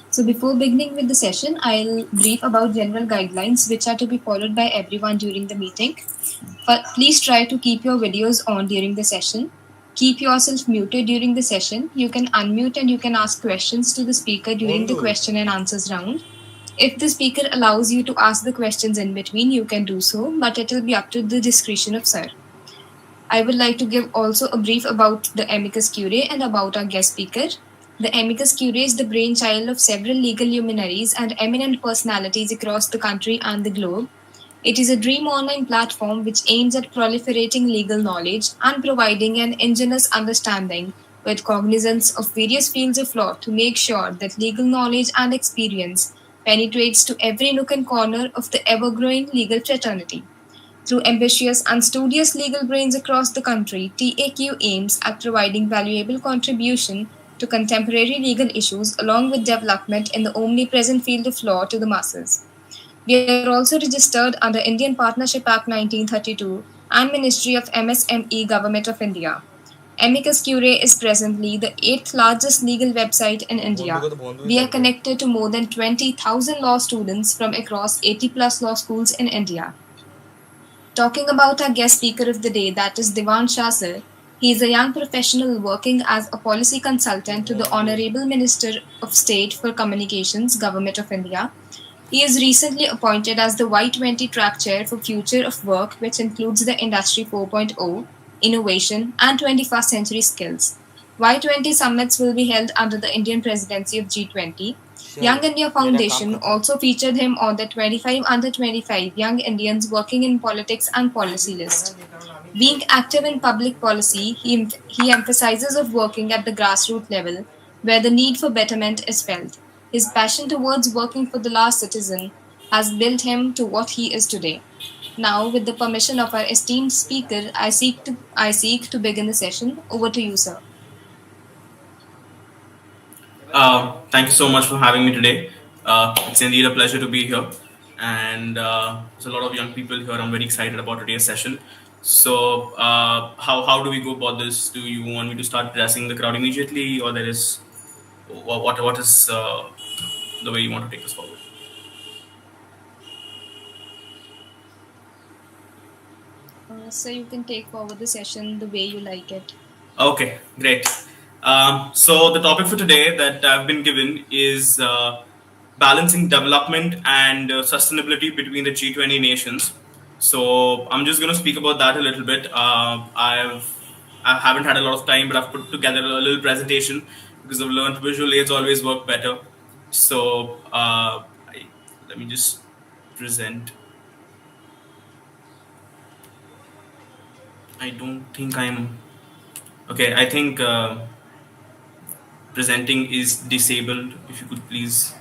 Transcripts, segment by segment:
So before beginning with the session, I'll brief about general guidelines which are to be followed by everyone during the meeting. But please try to keep your videos on during the session. Keep yourself muted during the session. You can unmute and you can ask questions to the speaker during the question and answers round. If the speaker allows you to ask the questions in between, you can do so, but it will be up to the discretion of sir. I would like to give also a brief about the amicus curiae and about our guest speaker. The amicus curiae is the brainchild of several legal luminaries and eminent personalities across the country and the globe. It is a dream online platform which aims at proliferating legal knowledge and providing an ingenious understanding with cognizance of various fields of law to make sure that legal knowledge and experience penetrates to every nook and corner of the ever-growing legal fraternity. Through ambitious and studious legal brains across the country, TAQ aims at providing valuable contribution to contemporary legal issues along with development in the omnipresent field of law to the masses. We are also registered under Indian Partnership Act 1932 and Ministry of MSME Government of India. Amicus Curiae is presently the 8th largest legal website in India. We are connected to more than 20,000 law students from across 80 plus law schools in India. Talking about our guest speaker of the day, that is Devansh Shah sir. He is a young professional working as a policy consultant to the Honorable Minister of State for Communications, Government of India. He is recently appointed as the Y20 track chair for Future of Work, which includes the Industry 4.0, Innovation, and 21st Century Skills. Y20 summits will be held under the Indian presidency of G20. Young India Foundation also featured him on the 25 under 25 Young Indians Working in Politics and Policy list. Being active in public policy, he emphasizes of working at the grassroots level, where the need for betterment is felt. His passion towards working for the last citizen has built him to what he is today. Now, with the permission of our esteemed speaker, I seek to begin the session. Over to you, sir. Thank you so much for having me today. It's indeed a pleasure to be here. And there's a lot of young people here. I'm very excited about today's session. So, how do we go about this? Do you want me to start addressing the crowd immediately, or what is the way you want to take this forward? So you can take forward the session the way you like it. Okay, great. So the topic for today that I've been given is balancing development and sustainability between the G20 nations. So I'm just going to speak about that a little bit. I haven't had a lot of time, but I've put together a little presentation because I've learned visual aids always work better. So let me just present. I don't think I'm okay. I think presenting is disabled. If you could please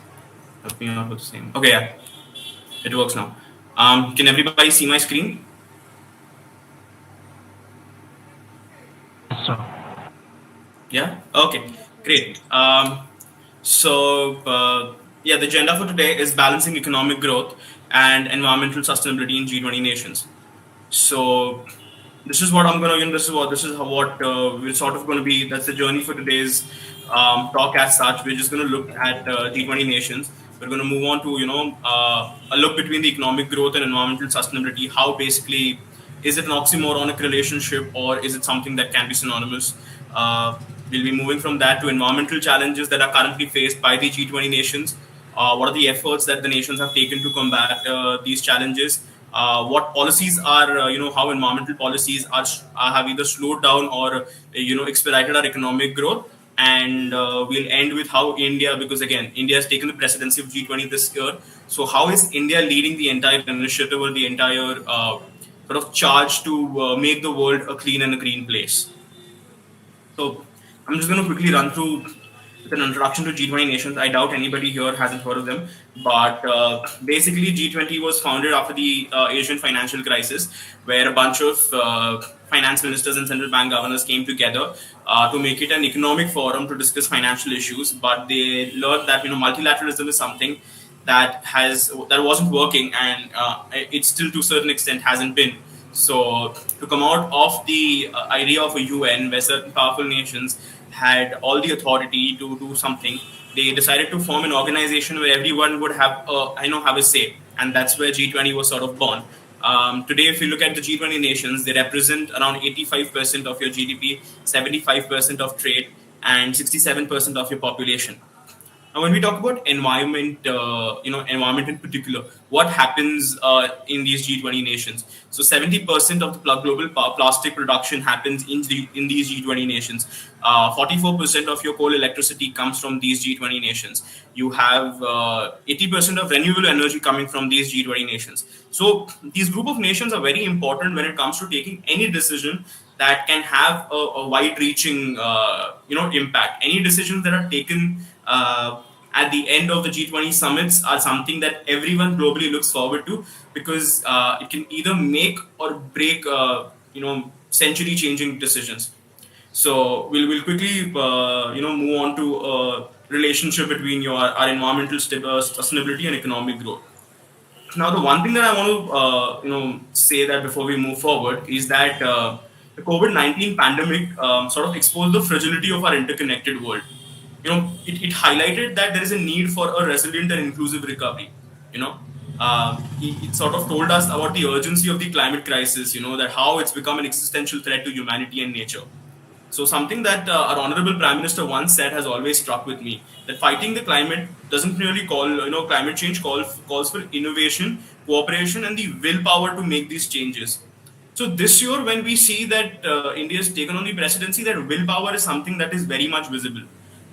help me out with the same. Okay, yeah, it works now. Can everybody see my screen? So. Yeah. Okay. Great. Yeah, the agenda for today is balancing economic growth and environmental sustainability in G20 nations. So this is what I'm going to. This is what we're sort of going to be. That's the journey for today's talk as such. We're just going to look at G20 nations. We're going to move on to a look between the economic growth and environmental sustainability. How basically is it an oxymoronic relationship, or is it something that can be synonymous? We'll be moving from that to environmental challenges that are currently faced by the G20 nations. What are the efforts that the nations have taken to combat these challenges? What policies are, how environmental policies have either slowed down or, expedited our economic growth. And we'll end with how India, because again, India has taken the presidency of G20 this year. So how is India leading the entire initiative or the entire sort of charge to make the world a clean and a green place? So I'm just going to quickly run through with an introduction to G20 nations. I doubt anybody here hasn't heard of them, but basically G20 was founded after the Asian financial crisis, where a bunch of finance ministers and central bank governors came together to make it an economic forum to discuss financial issues. But they learned that multilateralism is something that wasn't working, and it still to a certain extent hasn't been. So to come out of the idea of a UN where certain powerful nations had all the authority to do something, They decided to form an organization where everyone would have a say, and that's where G20 was sort of born. Today, if you look at the G20 nations, they represent around 85% of your GDP, 75% of trade, and 67% of your population. Now, when we talk about environment, environment in particular, what happens in these G20 nations? So, 70% of the global plastic production happens in these G20 nations. 44% of your coal electricity comes from these G20 nations. You have 80% of renewable energy coming from these G20 nations. So, these group of nations are very important when it comes to taking any decision that can have a wide-reaching, impact. Any decisions that are taken at the end of the G20 summits are something that everyone globally looks forward to, because it can either make or break, century-changing decisions. So we'll quickly, move on to relationship between our environmental sustainability and economic growth. Now, the one thing that I want to say that before we move forward is that the COVID-19 pandemic sort of exposed the fragility of our interconnected world. It highlighted that there is a need for a resilient and inclusive recovery. You know, it sort of told us about the urgency of the climate crisis. That how it's become an existential threat to humanity and nature. So something that our honorable prime minister once said has always struck with me, that fighting the climate doesn't really climate change calls for innovation, cooperation, and the willpower to make these changes. So this year, when we see that India has taken on the presidency, that willpower is something that is very much visible.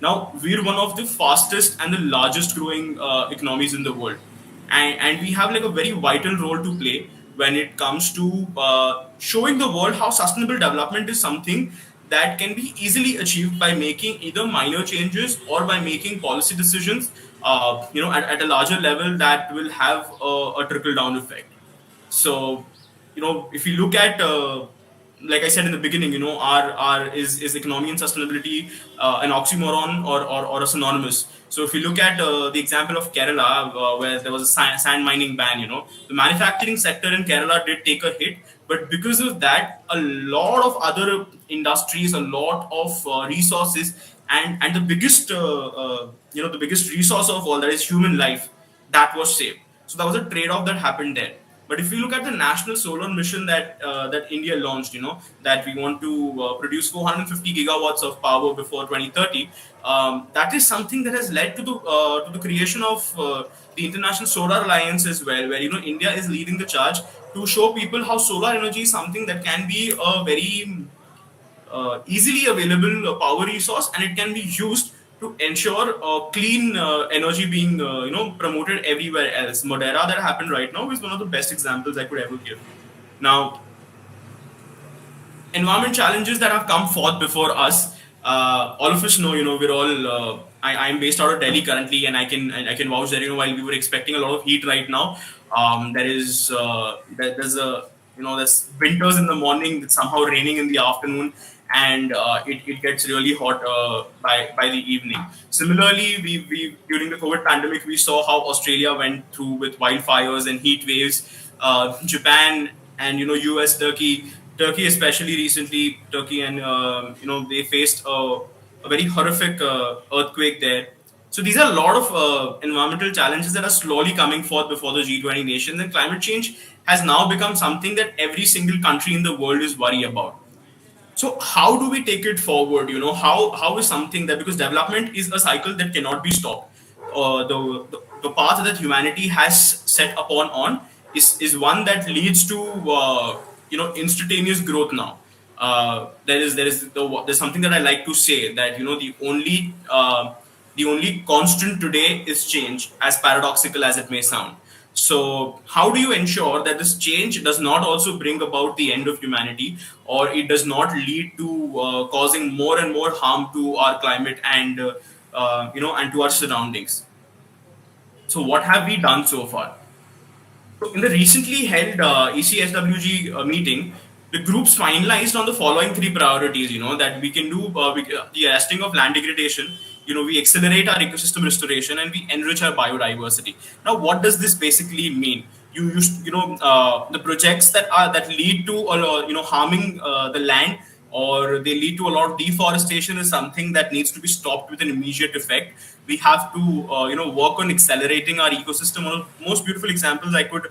Now, we're one of the fastest and the largest growing economies in the world. And we have like a very vital role to play when it comes to showing the world how sustainable development is something that can be easily achieved by making either minor changes or by making policy decisions, at a larger level that will have a trickle down effect. So, if you look at, like I said in the beginning, our is economy and sustainability an oxymoron or a synonymous? So if you look at the example of Kerala, where there was a sand mining ban, the manufacturing sector in Kerala did take a hit, but because of that, a lot of other industries, a lot of resources, and the biggest resource of all, that is human life, that was saved. So that was a trade-off that happened there. But if you look at the national solar mission that India launched, that we want to produce 450 gigawatts of power before 2030, that is something that has led to the creation of the International Solar Alliance as well, where India is leading the charge to show people how solar energy is something that can be a very easily available power resource, and it can be used to ensure clean energy being promoted everywhere else. Modera, that happened right now, is one of the best examples I could ever give. Now, environment challenges that have come forth before us. All of us know, we're all. I'm based out of Delhi currently, and I can vouch that while we were expecting a lot of heat right now, there's winters in the morning, it's somehow raining in the afternoon, and it gets really hot by the evening. Similarly, we during the COVID pandemic, we saw how Australia went through with wildfires and heat waves. Japan and US, Turkey especially recently, Turkey and they faced a very horrific earthquake there. So these are a lot of environmental challenges that are slowly coming forth before the G20 nations, and climate change has now become something that every single country in the world is worried about. So how do we take it forward? How is something that, because development is a cycle that cannot be stopped. The path that humanity has set upon on is one that leads to instantaneous growth now. There's something that I like to say, that the only constant today is change, as paradoxical as it may sound. So, how do you ensure that this change does not also bring about the end of humanity, or it does not lead to causing more and more harm to our climate and to our surroundings? So, what have we done so far? So in the recently held ECSWG meeting, the groups finalized on the following three priorities. That we can do the arresting of land degradation. We accelerate our ecosystem restoration, and we enrich our biodiversity. Now, what does this basically mean? The projects that lead to harming the land or they lead to a lot of deforestation is something that needs to be stopped with an immediate effect. We have to work on accelerating our ecosystem. One of the most beautiful examples I could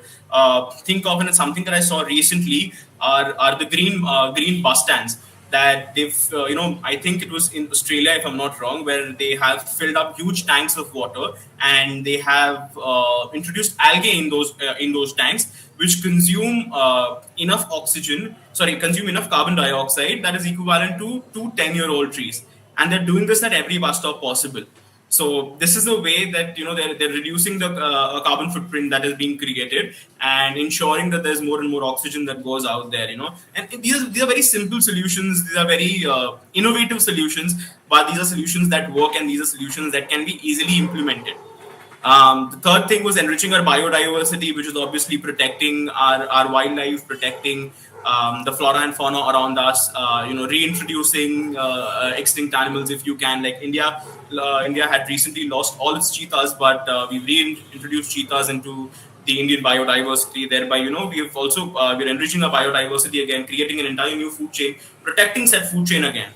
think of, and it's something that I saw recently, are the green bus stands that they've I think it was in Australia, if I'm not wrong, where they have filled up huge tanks of water, and they have introduced algae in those tanks, which consume enough carbon dioxide that is equivalent to 2 10-year-old trees, and they're doing this at every bus stop possible. So this is the way that they're reducing the carbon footprint that is being created, and ensuring that there's more and more oxygen that goes out there. And these are very simple solutions. These are very innovative solutions, but these are solutions that work, and these are solutions that can be easily implemented. The third thing was enriching our biodiversity, which is obviously protecting our wildlife, protecting the flora and fauna around us. Reintroducing extinct animals if you can. Like India had recently lost all its cheetahs, but we've reintroduced cheetahs into the Indian biodiversity. Thereby, we're enriching our biodiversity again, creating an entire new food chain, protecting said food chain again.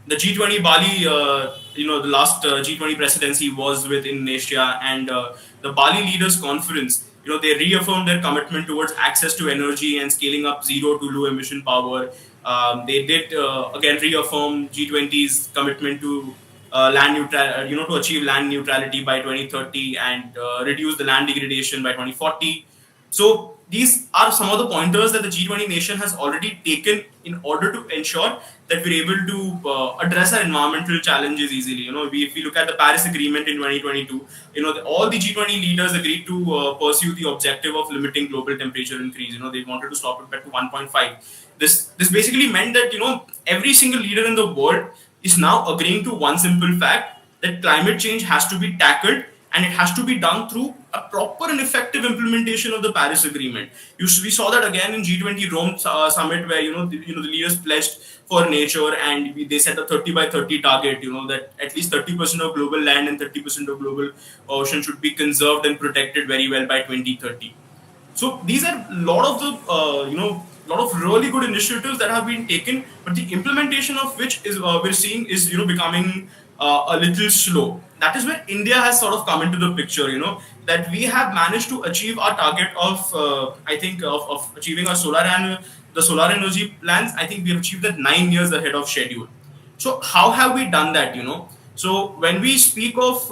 The G20 Bali, the last G20 presidency was with Indonesia, and the Bali Leaders Conference, they reaffirmed their commitment towards access to energy and scaling up zero to low emission power. They did again reaffirm G20's commitment to to achieve land neutrality by 2030, and reduce the land degradation by 2040. So these are some of the pointers that the G20 nation has already taken in order to ensure that we're able to address our environmental challenges easily. If we look at the Paris Agreement in 2022, all the G20 leaders agreed to pursue the objective of limiting global temperature increase. They wanted to stop it back to 1.5. This basically meant that every single leader in the world is now agreeing to one simple fact, that climate change has to be tackled, and it has to be done through a proper and effective implementation of the Paris Agreement. We saw that again in G20 Rome summit, where the leaders pledged for nature, and they set a 30 by 30 target. That at least 30% of global land and 30% of global ocean should be conserved and protected very well by 2030. So these are a lot of the lot of really good initiatives that have been taken, but the implementation of which is we're seeing is becoming a little slow. That is where India has sort of come into the picture. That we have managed to achieve our target of I think of achieving our the solar energy plans. I think we have achieved that 9 years ahead of schedule. So how have we done that? So when we speak of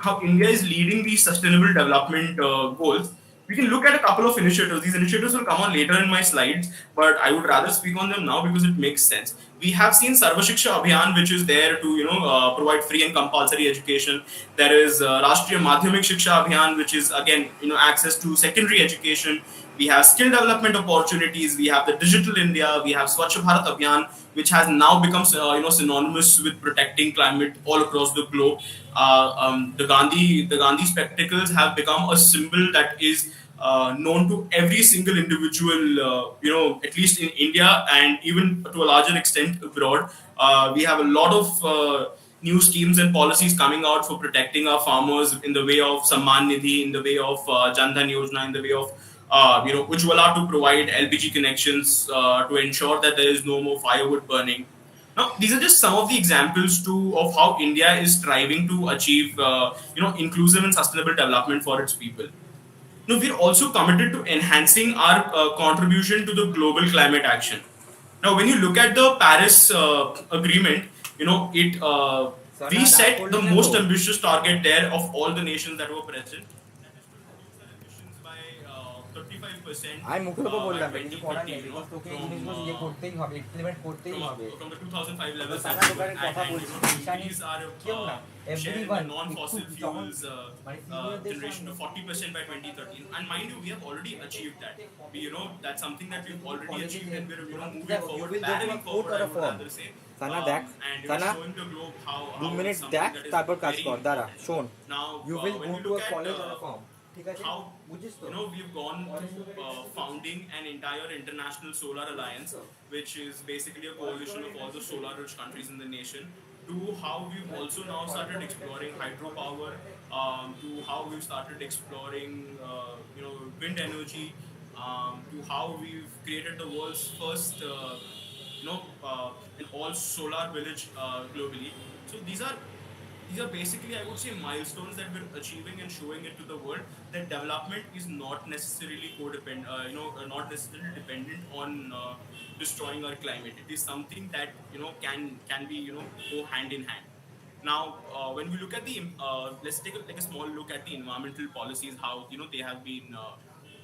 how India is leading these sustainable development goals, we can look at a couple of initiatives. These initiatives will come on later in my slides, but I would rather speak on them now because it makes sense. We have seen Sarva Shiksha Abhiyan, which is there to provide free and compulsory education. There is Rashtriya Madhyamik Shiksha Abhiyan, which is again access to secondary education. We have skill development opportunities. We have the Digital India. We have Swachh Bharat Abhiyan, which has now become synonymous with protecting climate all across the globe. The Gandhi spectacles have become a symbol that is known to every single individual, at least in India, and even to a larger extent abroad. We have a lot of new schemes and policies coming out for protecting our farmers, in the way of Samman Nidhi, in the way of Jan Dhan Yojana, in the way of Ujjwala, to provide LPG connections, to ensure that there is no more firewood burning. Now, these are just some of the examples too of how India is striving to achieve, inclusive and sustainable development for its people. No, we're also committed to enhancing our contribution to the global climate action. Now, when you look at the Paris Agreement, it we Sana dark set the করলি না তো most ambitious target there of all the nations that were present. That is to reduce our emissions by 35% আমি মুখের উপর by বললাম না, কিছু করার 2030. নেই, বিকজ তোকে এই জিনিসগুলো ইয়ে করতেই হবে, ইমপ্লিমেন্ট করতেই হবে। From the 2005 levels that Sara we were দোকানের at, কথা and বলছি, ঈশানী increase our কেউ না, share in the everyone non-fossil একটু যখন fuels মানে সিনিয়রদের generation to সামনে 40% by 2030. And mind you, we have already achieved that. That's something that we've already কলেজে achieved, যে and we're moving দেখো, you forward, will get barreling one forward, quote or I a would form. rather say. Sana দেখ, And Sana showing the globe how 2 it's minute something দেখ, that is তারপর কাজ very কর, দাঁড়া important. শোন। Now, You will when go you to look a at college or a form, ঠিক আছে, how বুঝিস তো? we've gone to founding an entire international solar alliance, which is basically a coalition of all the solar rich countries in the nation, to how we've also now started exploring hydropower, to how we've started exploring wind energy, to how we've created the world's first in all solar village globally. So these are basically, I would say, milestones that we're achieving and showing it to the world that development is not necessarily codependent, not necessarily dependent on destroying our climate. It is something that can be go hand in hand. Now, when we look at the let's take like a small look at the environmental policies, how they have been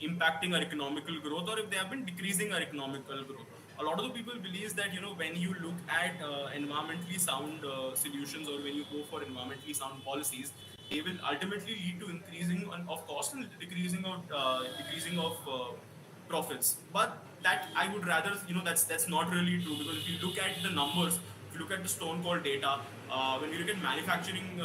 impacting our economical growth, or if they have been decreasing our economical growth. A lot of the people believes that when you look at environmentally sound solutions, or when you go for environmentally sound policies, they will ultimately lead to increasing of cost and decreasing of profits. But that, I would rather, that's not really true, because if you look at the numbers, if you look at the stone cold data, when we look at manufacturing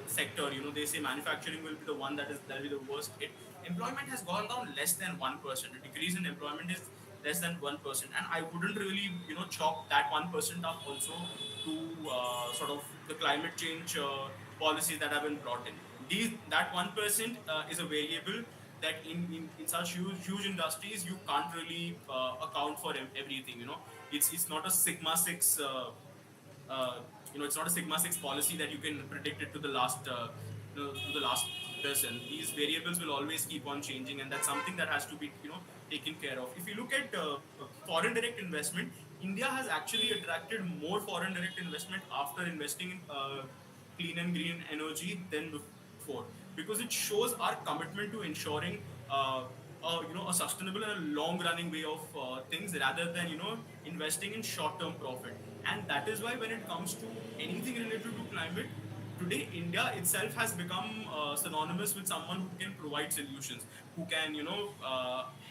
sector, they say manufacturing will be the one that will be the worst hit. Employment has gone down less than 1%. The decrease in employment is less than 1%, and I wouldn't really chalk that 1% up also to sort of the climate change policies that have been brought in. That 1% is a variable that in such huge industries you can't really account for everything. It's not a sigma 6 it's not a sigma 6 policy that you can predict it to the last to the last person. These variables will always keep on changing, and that's something that has to be taken care of. If you look at foreign direct investment, India has actually attracted more foreign direct investment after investing in clean and green energy than before, because it shows our commitment to ensuring a sustainable and a long running way of things, rather than investing in short term profit. And that is why when it comes to anything related to climate, today India itself has become synonymous with someone who can provide solutions, who can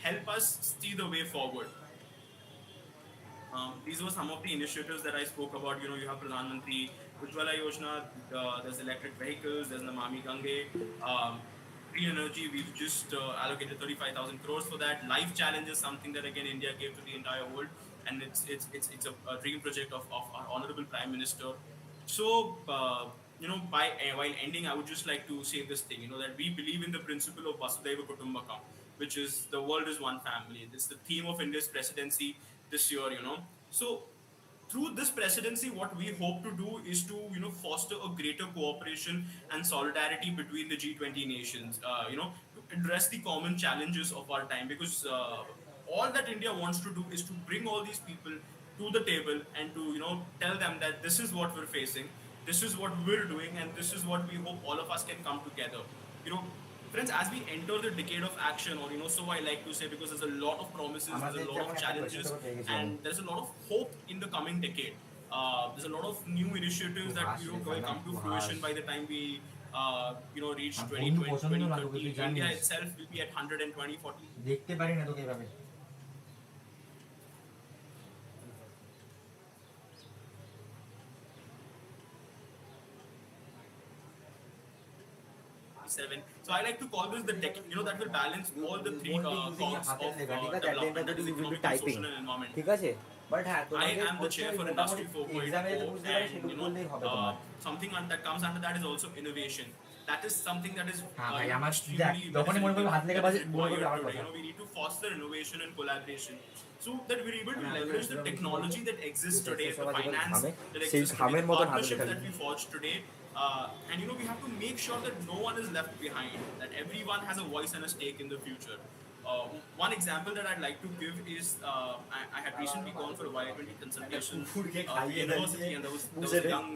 help us see the way forward. These were some of the initiatives that I spoke about. You have Pradhan Mantri Ujjwala Yojana, there's electric vehicles, there's Namami Gange, green energy. We've just allocated 35,000 crores for that. Life challenge is something that again India gave to the entire world, and it's a dream project of our honorable Prime Minister. So, while ending, I would just like to say this thing, that we believe in the principle of Vasudhaiva Kutumbakam, which is the world is one family. This is the theme of India's presidency this year. So, through this presidency, what we hope to do is to foster a greater cooperation and solidarity between the G20 nations. To address the common challenges of our time, because all that India wants to do is to bring all these people to the table and to tell them that this is what we're facing, this is what we're doing, and this is what we hope all of us can come together. you know Friends, as we enter the decade of action, or so I like to say, because there's a lot of promises, there's a lot of challenges, and there's a lot of hope in the coming decade. There's a lot of new initiatives that will come to fruition by the time we reach 2020, 2030. India itself will be at 120, 40. দেখতে পারি না তোকে এভাবে। So I like to call this the decade, that will balance all the three cogs of development, that is economic, social, and environment. ঠিক আছে, but হ্যাঁ I am the chair for Industry 4.0, and something that comes under that is also innovation. That is something that is extremely today. We need to foster innovation and collaboration, so that we're able to leverage the technology that exists today, the finance that exists today, the partnerships that we forge today, and we have to make sure that no one is left behind, that everyone has a voice and a stake in the future. One example that I'd like to give is I had recently gone for a Y20 consultation university, and there was a young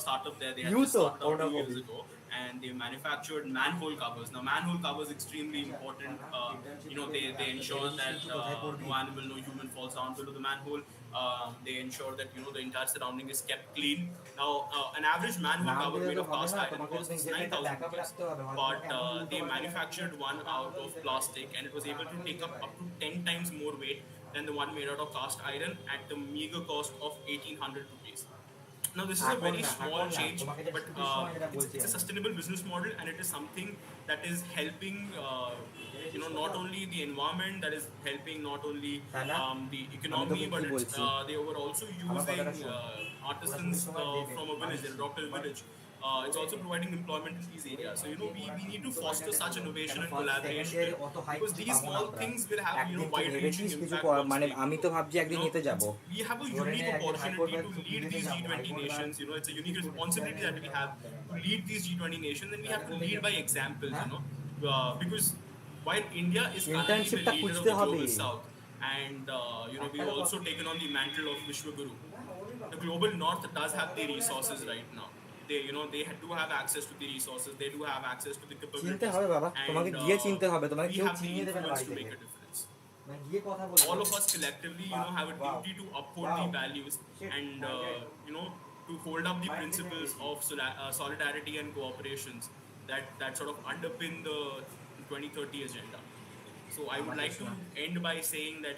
startup there. They had just started out 2 years ago, and they manufactured manhole covers. Now, manhole covers extremely important. They ensure that no animal, no human falls down below the manhole. They ensure that the entire surrounding is kept clean. Now, an average manhole cover made of cast iron costs 9,000 rupees, but they manufactured one out of plastic, and it was able to take up to 10 times more weight than the one made out of cast iron at the meager cost of 1,800 rupees. Now, this is a very small change, but it's a sustainable business model, and it is something that is helping, not only the environment, that is helping not only the economy, but they were also using artisans from a village. They adopted a village it's also providing employment in these areas. So we need to foster such innovation and first second ইয়ারে collaboration অত high because কিছু these পাবো না small আমরা things will have একদিন কি wide-reaching ভেবেছিস কিছু impact once মানে they আমি grow. তো ভাবছি একদিন নিতে যাব We have a ধরে নে unique একদিন হাইকোর্ট opportunity to lead বিদেশে these যাব G20 high court nations. It's a unique responsibility that we have to lead these G20 nations, and we have to lead by examples. Because while India is currently the ইন্টার্নশিপটা leader of খুঁজতে the হবে global south, and we've also taken on the mantle of Vishwaguru. The global north does have the resources right now. They do have access to the resources. They do have access to the চিনতে capabilities, হবে বাবা তোমাকে and গিয়ে চিনতে হবে তোমাকে we কেউ have the চিনিয়ে দেবে না influence বাড়ি to থেকে make a difference. মানে গিয়ে কথা বলতে All হবে of us collectively, have a Wow. duty to uphold Wow. the values and to hold up the principles of solidarity and cooperations that sort of underpin the 2030 agenda. So I would like to end by saying that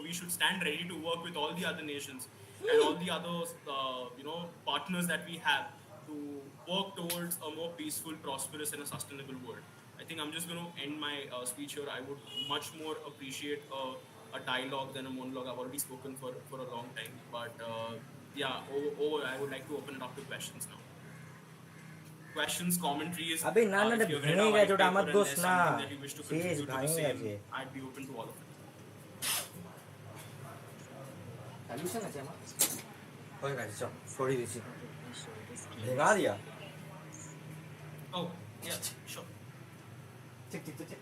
we should stand ready to work with all the other nations and all the other partners that we have to work towards a more peaceful, prosperous, and a sustainable world. I think I'm just going to end my speech here. I would much more appreciate a dialogue than a monologue. I've already spoken for a long time, but I would like to open it up to questions now. Questions, commentaries. আবে না না If you have read ভেঙে our গেছে white ওটা paper আমার and দোষ there's না something that you wish to শেষ contribute to the ভেঙে same, গেছে I'd be open to all of it. Solution আছে আমার হয়ে গেছে চল সরিয়ে দিচ্ছি ভেঙা দিয়া Oh, yeah, sure. ঠিক ঠিক ঠিক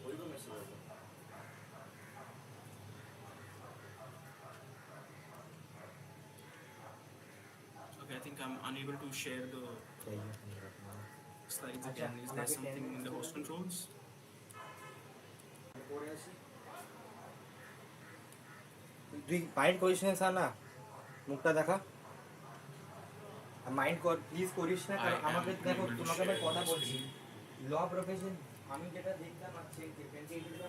ওইরকম message Okay, I think I'm unable to share the slides again. Is there something in the host controls? পড়ে আসি তুই মাইন্ড করিস না স্যার না মুখটা দেখা মাইন্ড কর প্লিজ করিস না কারণ আমাকে দেখো তোমাকে আমি কথা বলছি ল প্রফেশন আমি যেটা দেখলাম আছে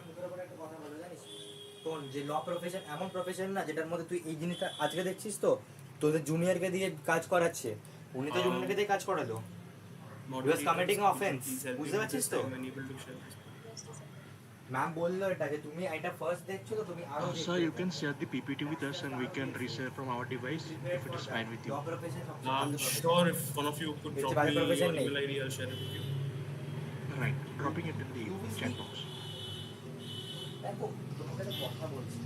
মুখের উপরে একটা কথা বলে জানিস তোর যে ল প্রফেশন এমন প্রফেশন না যেটার মধ্যে তুই এই জিনিসটা আজকে দেখছিস তো তোদের জুনিয়রকে দিয়ে কাজ করাচ্ছে উনি তো জুনিয়রকে দিয়ে কাজ করালো You was committing offense. বুঝতে পারছিস তো ম্যাম বললো এটা যে তুমি এটা ফার্স্ট দেখছো তো তুমি আরো Sir, you can share the PPT with us and we can reshare from our device if it is fine with you. Law profession Sure, if one of you could It's drop about me your profession, email ID, I'll share it with you. Right, dropping it in the chat box. দেখো তোমাকে একটা কথা বলছি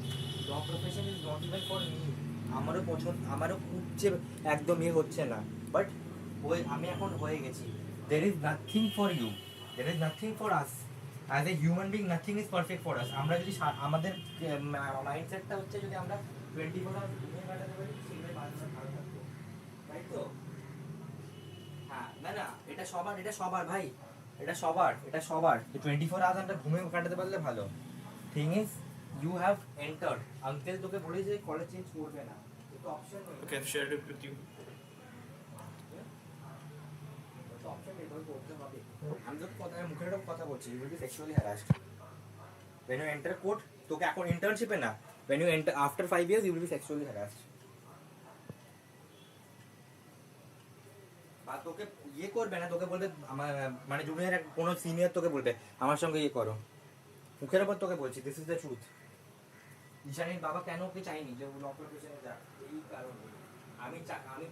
law profession is not even for me আমারও পছন্দ আমারও খুব যে একদম হচ্ছে না বাট আমি এখন হয়ে গেছি there is nothing for you there is nothing for us as a human being nothing is perfect for us আমরা যদি আমাদের মাইন্ডসেটটা হচ্ছে যদি আমরা 24 আওয়ার্স ঘুমিয়ে কাটাতে পারি সেটাই ভালো থাকবো তাই তো হ্যাঁ না এটা সবার ভাই এটা সবার 24 আওয়ার্স আমরা ঘুমিয়ে কাটাতে পারলে ভালো thing is you have entered uncle তোকে বলে যে কলেজ চেঞ্জ করবে না তো option Okay, I've shared it with you. আমি তো মুখের একটা কথা বলছি you will be sexually harassed when you enter court তোকে এখন ইন্টার্নশিপে না when you enter after 5 years you will be sexually harassed বা তোকে করবে না তোকে বলবে আমার মানে জুনিয়র কোনো সিনিয়র তোকে বলবে আমার সঙ্গে করো মুখের উপর তোকে বলছি দিস ইজ দ্য ট্রুথ ঈশানীর বাবা কেন ওকে চাইনি যে ল প্রফেশনে যা এই কারণে আমি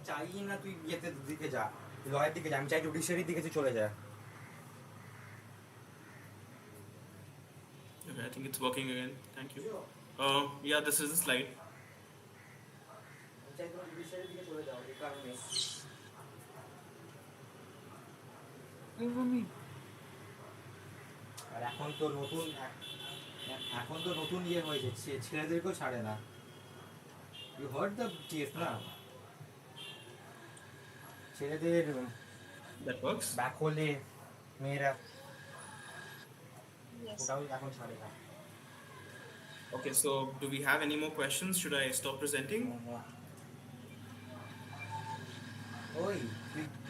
চাই না তুই ইয়েতে দিকে যা লয়ের দিকে যা আমি চাই জুডিশিয়ারির দিকে তুই চলে যা Okay, I think it's working again. Thank you. Yeah, this is the slide. আমি চাই তোর জুডিশিয়ারির দিকে চলে যাও এই কারণে আর এখন তো নতুন হয়েছে ছেলেদেরকেও ছাড়ে না ইউ হার্ড দ্য কেস না ছেলেদের That works. ব্যাক হলে মেয়েরা Yes. ওটাও এখন ছাড়ে না Okay, so do we have any more questions? Should I stop presenting? ওই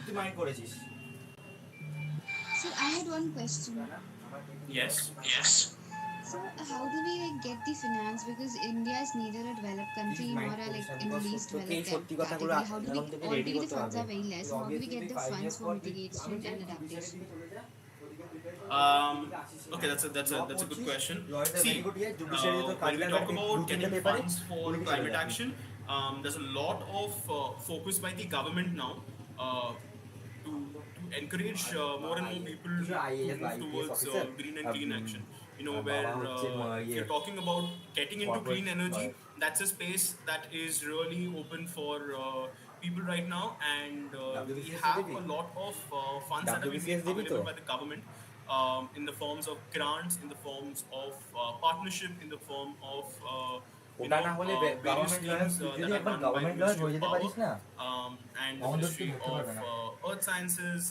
তুই মাইন্ড করেছিস Sir, I had one question. Yes. So, how do we get the finance? Because India is neither a developed country nor a, in the least developed category. How do we already the funds are very less? How do we get the funds for mitigation and adaptation? Okay, that's a good question. Lawyers are See, very good here. when we talk about getting funds for climate action, there's a lot of focus by the government now to encourage more and more people কিছু to IAS বা move IPS towards officer green and clean action. বাবা Where হচ্ছে if ইয়ে you're talking about getting into corporate clean energy, that's a space that is really open for people right now, and we WBCS have দিবি a lot of funds that have been made WBCS দিবি তো available by the government in the forms of grants, in the forms of partnership, in the form of ওটা না হলে various government lawyer schemes তুই যদি that are একবার run by the government lawyer Ministry হয়ে of যেতে Power পারিস না and the অমন দোষ Ministry ধরতে of পারবে না Earth Sciences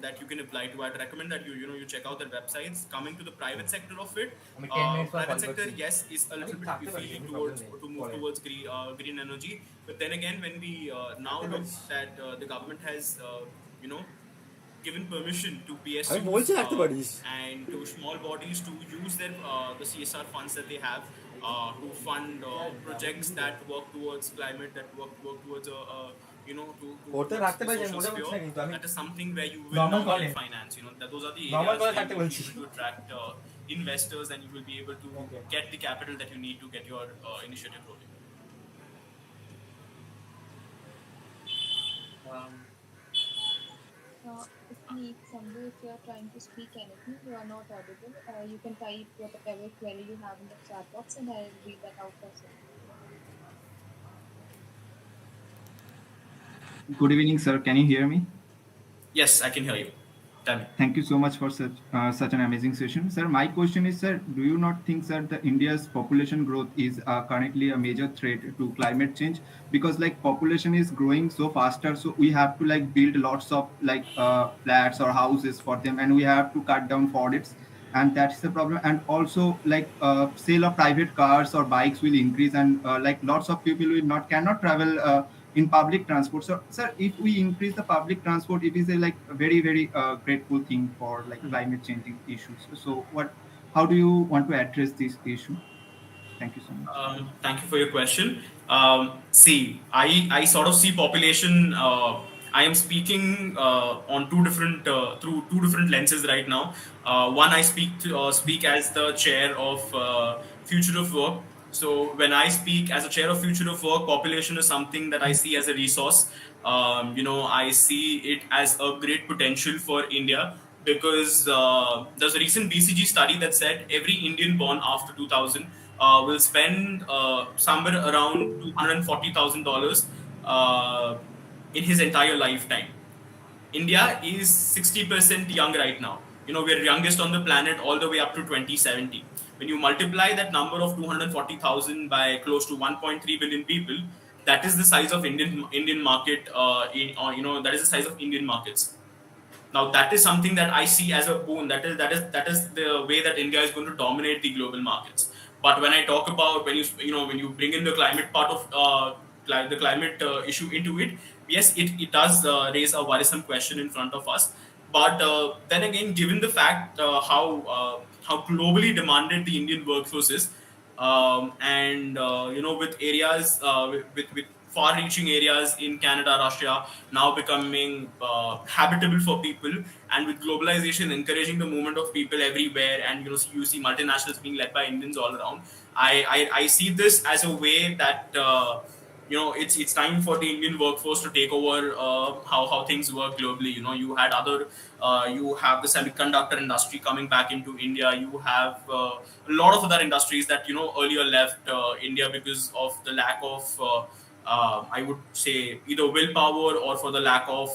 that you can apply to. I'd recommend that you check out their websites. Coming to the private sector of it, আমি 10 মিনিট পর private কল sector, করছি yes, is a আমি little bit থাকতে পারি iffy কোনো problem towards নেই to move পরে towards green energy. But then again, when we now থাকতে look পারিস that the government has you know given permission to আমি বলছি PSUs থাকতে পারিস and to small bodies to use their the CSR funds that they have to fund projects that work towards climate, that work towards to করতে towards থাকতে the পারিস আমি social মজা করছি sphere. না কিন্তু আমি That is something where you will normal now কলে get finance. That those are the normal areas কলে where থাকতে you will বলছি be able to attract investors, and you will be able to okay get the capital that you need to get your initiative rolling. If me, Sambhu, if you are trying to speak anything, you are not audible. You can type whatever query you have in the chat box, and I will read that out for you. Good evening, sir. Can you hear me? Yes, I can hear you. Tell me. Thank you so much for such an amazing session, sir. My question is, sir, do you not think, sir, that India's population growth is currently a major threat to climate change? Because like population is growing so faster, so we have to like build lots of like flats or houses for them, and we have to cut down forests, and that's the problem. And also like sale of private cars or bikes will increase, and like lots of people will not cannot travel in public transport. So, sir, if we increase the public transport, it is a like a very very grateful thing for like climate changing issues. So, how do you want to address this issue? Thank you so much. Thank you for your question. See, I sort of see population. I am speaking on through two different lenses right now. One, I speak as the chair of Future of Work. So when I speak as a chair of Future of Work, population is something that I see as a resource. I see it as a great potential for India, because there's a recent BCG study that said every Indian born after 2000 will spend somewhere around $240,000 in his entire lifetime. India is 60% young right now. We're youngest on the planet all the way up to 2070. When you multiply that number of 240,000 by close to 1.3 billion people, that is the size of Indian market. That is the size of Indian markets. Now that is something that I see as a boon. That is the way that India is going to dominate the global markets. But when I talk about when you bring in the climate part of the climate issue into it, yes, it does raise a worrisome question in front of us. But then again, given the fact how globally demanded the Indian workforce is, and with areas with far-reaching areas in Canada, Russia now becoming habitable for people, and with globalization encouraging the movement of people everywhere, and you see multinationals being led by Indians all around. I see this as a way that it's time for the Indian workforce to take over how things work globally. You have the semiconductor industry coming back into India. You have a lot of other industries that earlier left India because of the lack of I would say either willpower, or for the lack of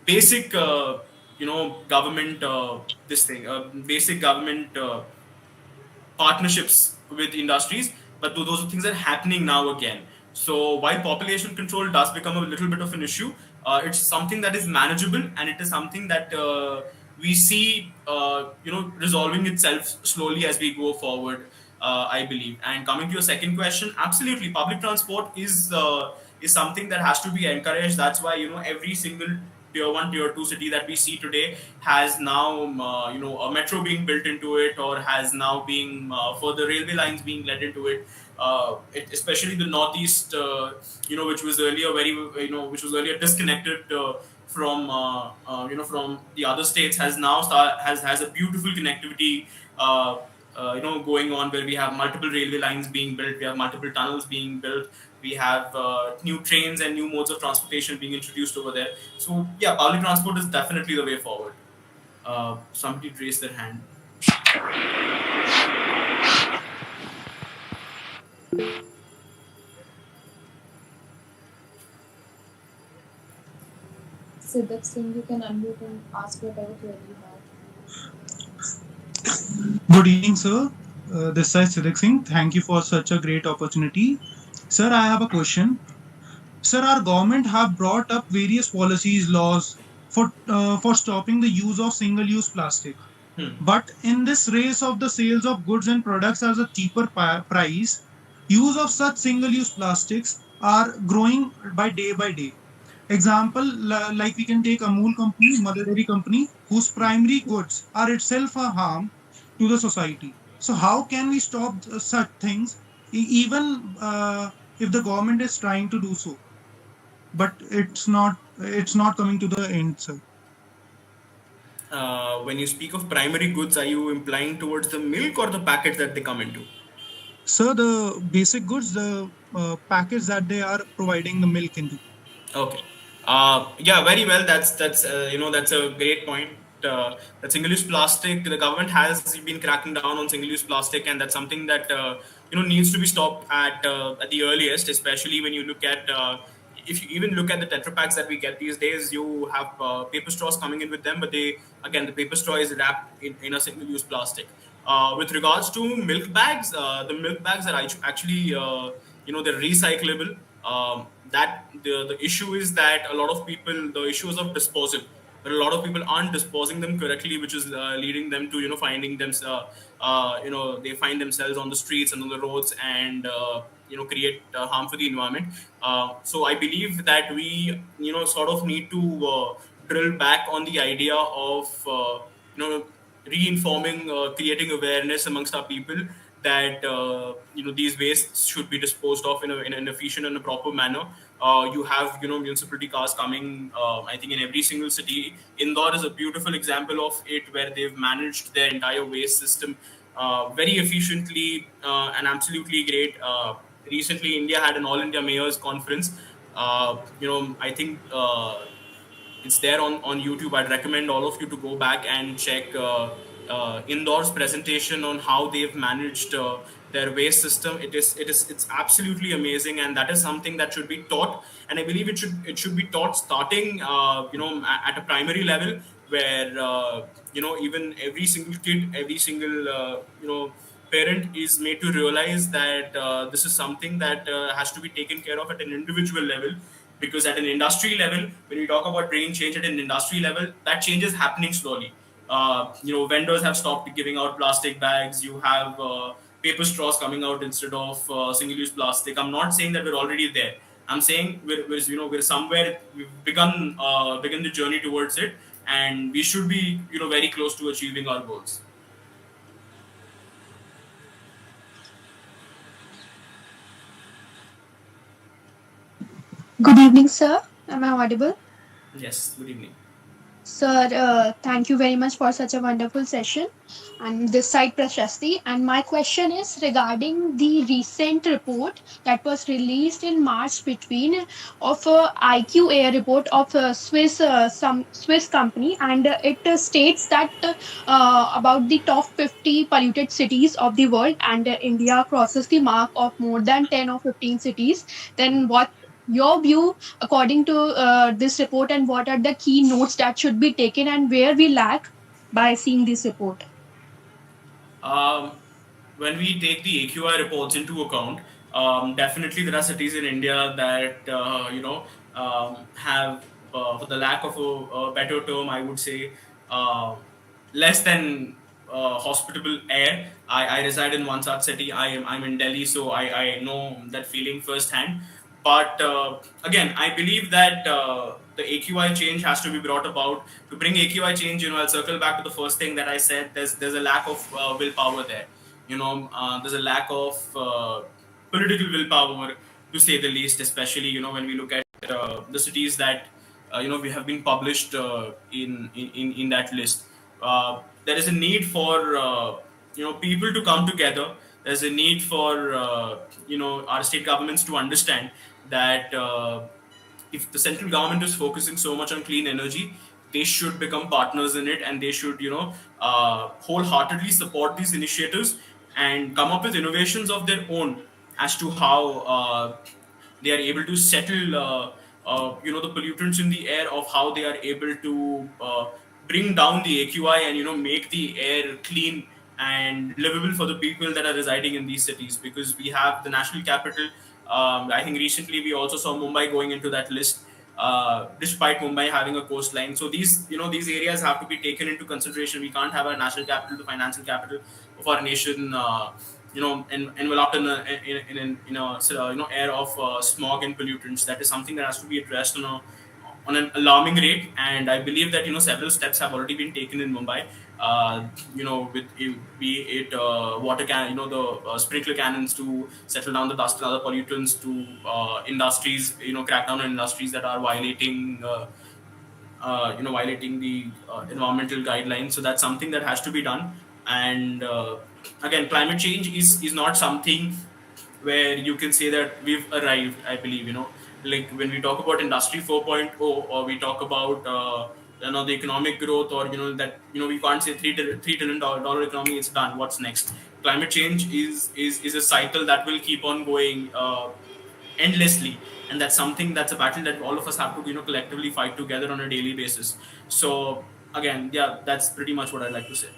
basic government basic government partnerships with industries. But those things are happening now again. So while population control does become a little bit of an issue, it's something that is manageable, and it is something that we see resolving itself slowly as we go forward, I believe. And coming to your second question, absolutely, public transport is something that has to be encouraged. That's why every single tier 1, tier 2 city that we see today has now a metro being built into it, or has now being further railway lines being led into it. Especially the northeast, which was earlier disconnected from the other states, has now has a beautiful connectivity going on, where we have multiple railway lines being built, we have multiple tunnels being built, we have new trains and new modes of transportation being introduced over there. So yeah, public transport is definitely the way forward. Somebody raised their hand. Siddharth Singh, you can unmute and ask whatever query you have. Good evening, sir. This is Siddharth Singh. Thank you for such a great opportunity. Sir, I have a question. Sir, our government have brought up various policies, laws for stopping the use of single-use plastic. But in this race of the sales of goods and products at a cheaper price, use of such single-use plastics are growing by day. Example, like we can take Amul company, Mother Dairy company, whose primary goods are itself a harm to the society. So how can we stop such things, even if the government is trying to do so, but it's not coming to the end, sir. When you speak of primary goods, are you implying towards the milk or the packets that they come into? Sir, the basic goods, the packets that they are providing the milk into. Okay. Yeah, very well. That's that's a great point. That single-use plastic, the government has been cracking down on single-use plastic, and that's something that needs to be stopped at the earliest. Especially when you look at if you even look at the Tetra packs that we get these days, you have paper straws coming in with them, but the paper straw is wrapped in a single-use plastic. With regards to milk bags, the milk bags are actually they're recyclable. That the issue is that a lot of people, the issues of disposal, but a lot of people aren't disposing them correctly, which is leading them to finding them they find themselves on the streets and on the roads, and create harm for the environment. So I believe that we sort of need to drill back on the idea of reinforming, creating awareness amongst our people that these wastes should be disposed of in an efficient and a proper manner. You have municipality cars coming. I think in every single city. Indore is a beautiful example of it, where they've managed their entire waste system very efficiently and absolutely great. Recently, India had an All India Mayors Conference. I think. It's there on YouTube. I'd recommend all of you to go back and check Indore's presentation on how they've managed their waste system. It's absolutely amazing, and that is something that should be taught. And I believe it should be taught starting at a primary level, where even every single kid, every single parent is made to realize that this is something that has to be taken care of at an individual level. Because at an industry level, when we talk about bringing change at an industry level, that change is happening slowly. Vendors have stopped giving out plastic bags. You have paper straws coming out instead of single-use plastic. I'm not saying that we're already there. I'm saying we're somewhere. We've begun the journey towards it, and we should be very close to achieving our goals. Good evening, sir. Am I audible? Yes. Good evening. Sir, thank you very much for such a wonderful session. And this side Prashasti. And my question is regarding the recent report that was released in March between of IQA report of some Swiss company, and it states that about the top 50 polluted cities of the world, and India crosses the mark of more than 10 or 15 cities. Then what your view according to this report, and what are the key notes that should be taken, and where we lack by seeing this report? When we take the AQI reports into account, definitely there are cities in India that have, for the lack of a better term, I would say, less than hospitable air. I reside in one such city. I'm in Delhi, so I know that feeling firsthand. But again, I believe that the AQI change has to be brought about. To bring AQI change, I'll circle back to the first thing that I said. There's a lack of willpower there. There's a lack of political willpower, to say the least. Especially when we look at the cities that we have been published in that list. There is a need for people to come together. There's a need for our state governments to understand that if the central government is focusing so much on clean energy, they should become partners in it, and they should wholeheartedly support these initiatives and come up with innovations of their own as to how they are able to settle the pollutants in the air, of how they are able to bring down the AQI and make the air clean and livable for the people that are residing in these cities. Because we have the national capital. I think recently we also saw Mumbai going into that list, despite Mumbai having a coastline. So these areas have to be taken into consideration. We can't have a national capital, the financial capital of our nation, enveloped in a air of smog and pollutants. That is something that has to be addressed on an alarming rate, and I believe that several steps have already been taken in Mumbai. With be it water can, the sprinkler cannons to settle down the dust and other pollutants, to industries, crack down on industries that are violating the environmental guidelines. So that's something that has to be done. And again, climate change is not something where you can say that we've arrived. I believe, like when we talk about industry 4.0, or we talk about the economic growth, or that we can't say $3 trillion economy, it's done. What's next? Climate change is a cycle that will keep on going endlessly, and that's something, that's a battle that all of us have to collectively fight together on a daily basis. So again, yeah, that's pretty much what I'd like to say.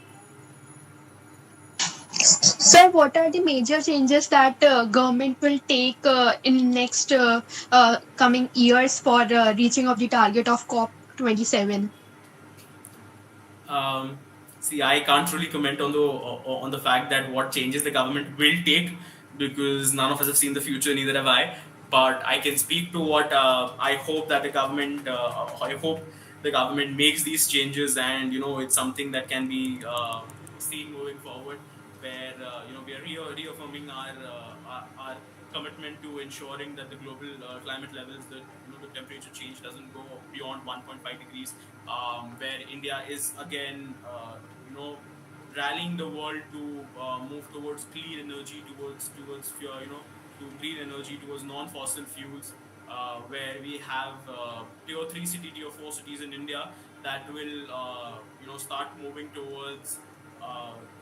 Sir, what are the major changes that government will take in next coming years for reaching of the target of COP27? Um, See, I can't really comment on the fact that what changes the government will take, because none of us have seen the future, neither have I. But I can speak to what I hope that the government. I hope the government makes these changes, and it's something that can be seen moving forward, where we are reaffirming our commitment to ensuring that the global climate levels, that the temperature change doesn't go beyond 1.5 degrees, where India is again rallying the world to move towards clean energy, towards to green energy, towards non-fossil fuels, where we have tier 3 city, tier 4 cities in India that will start moving towards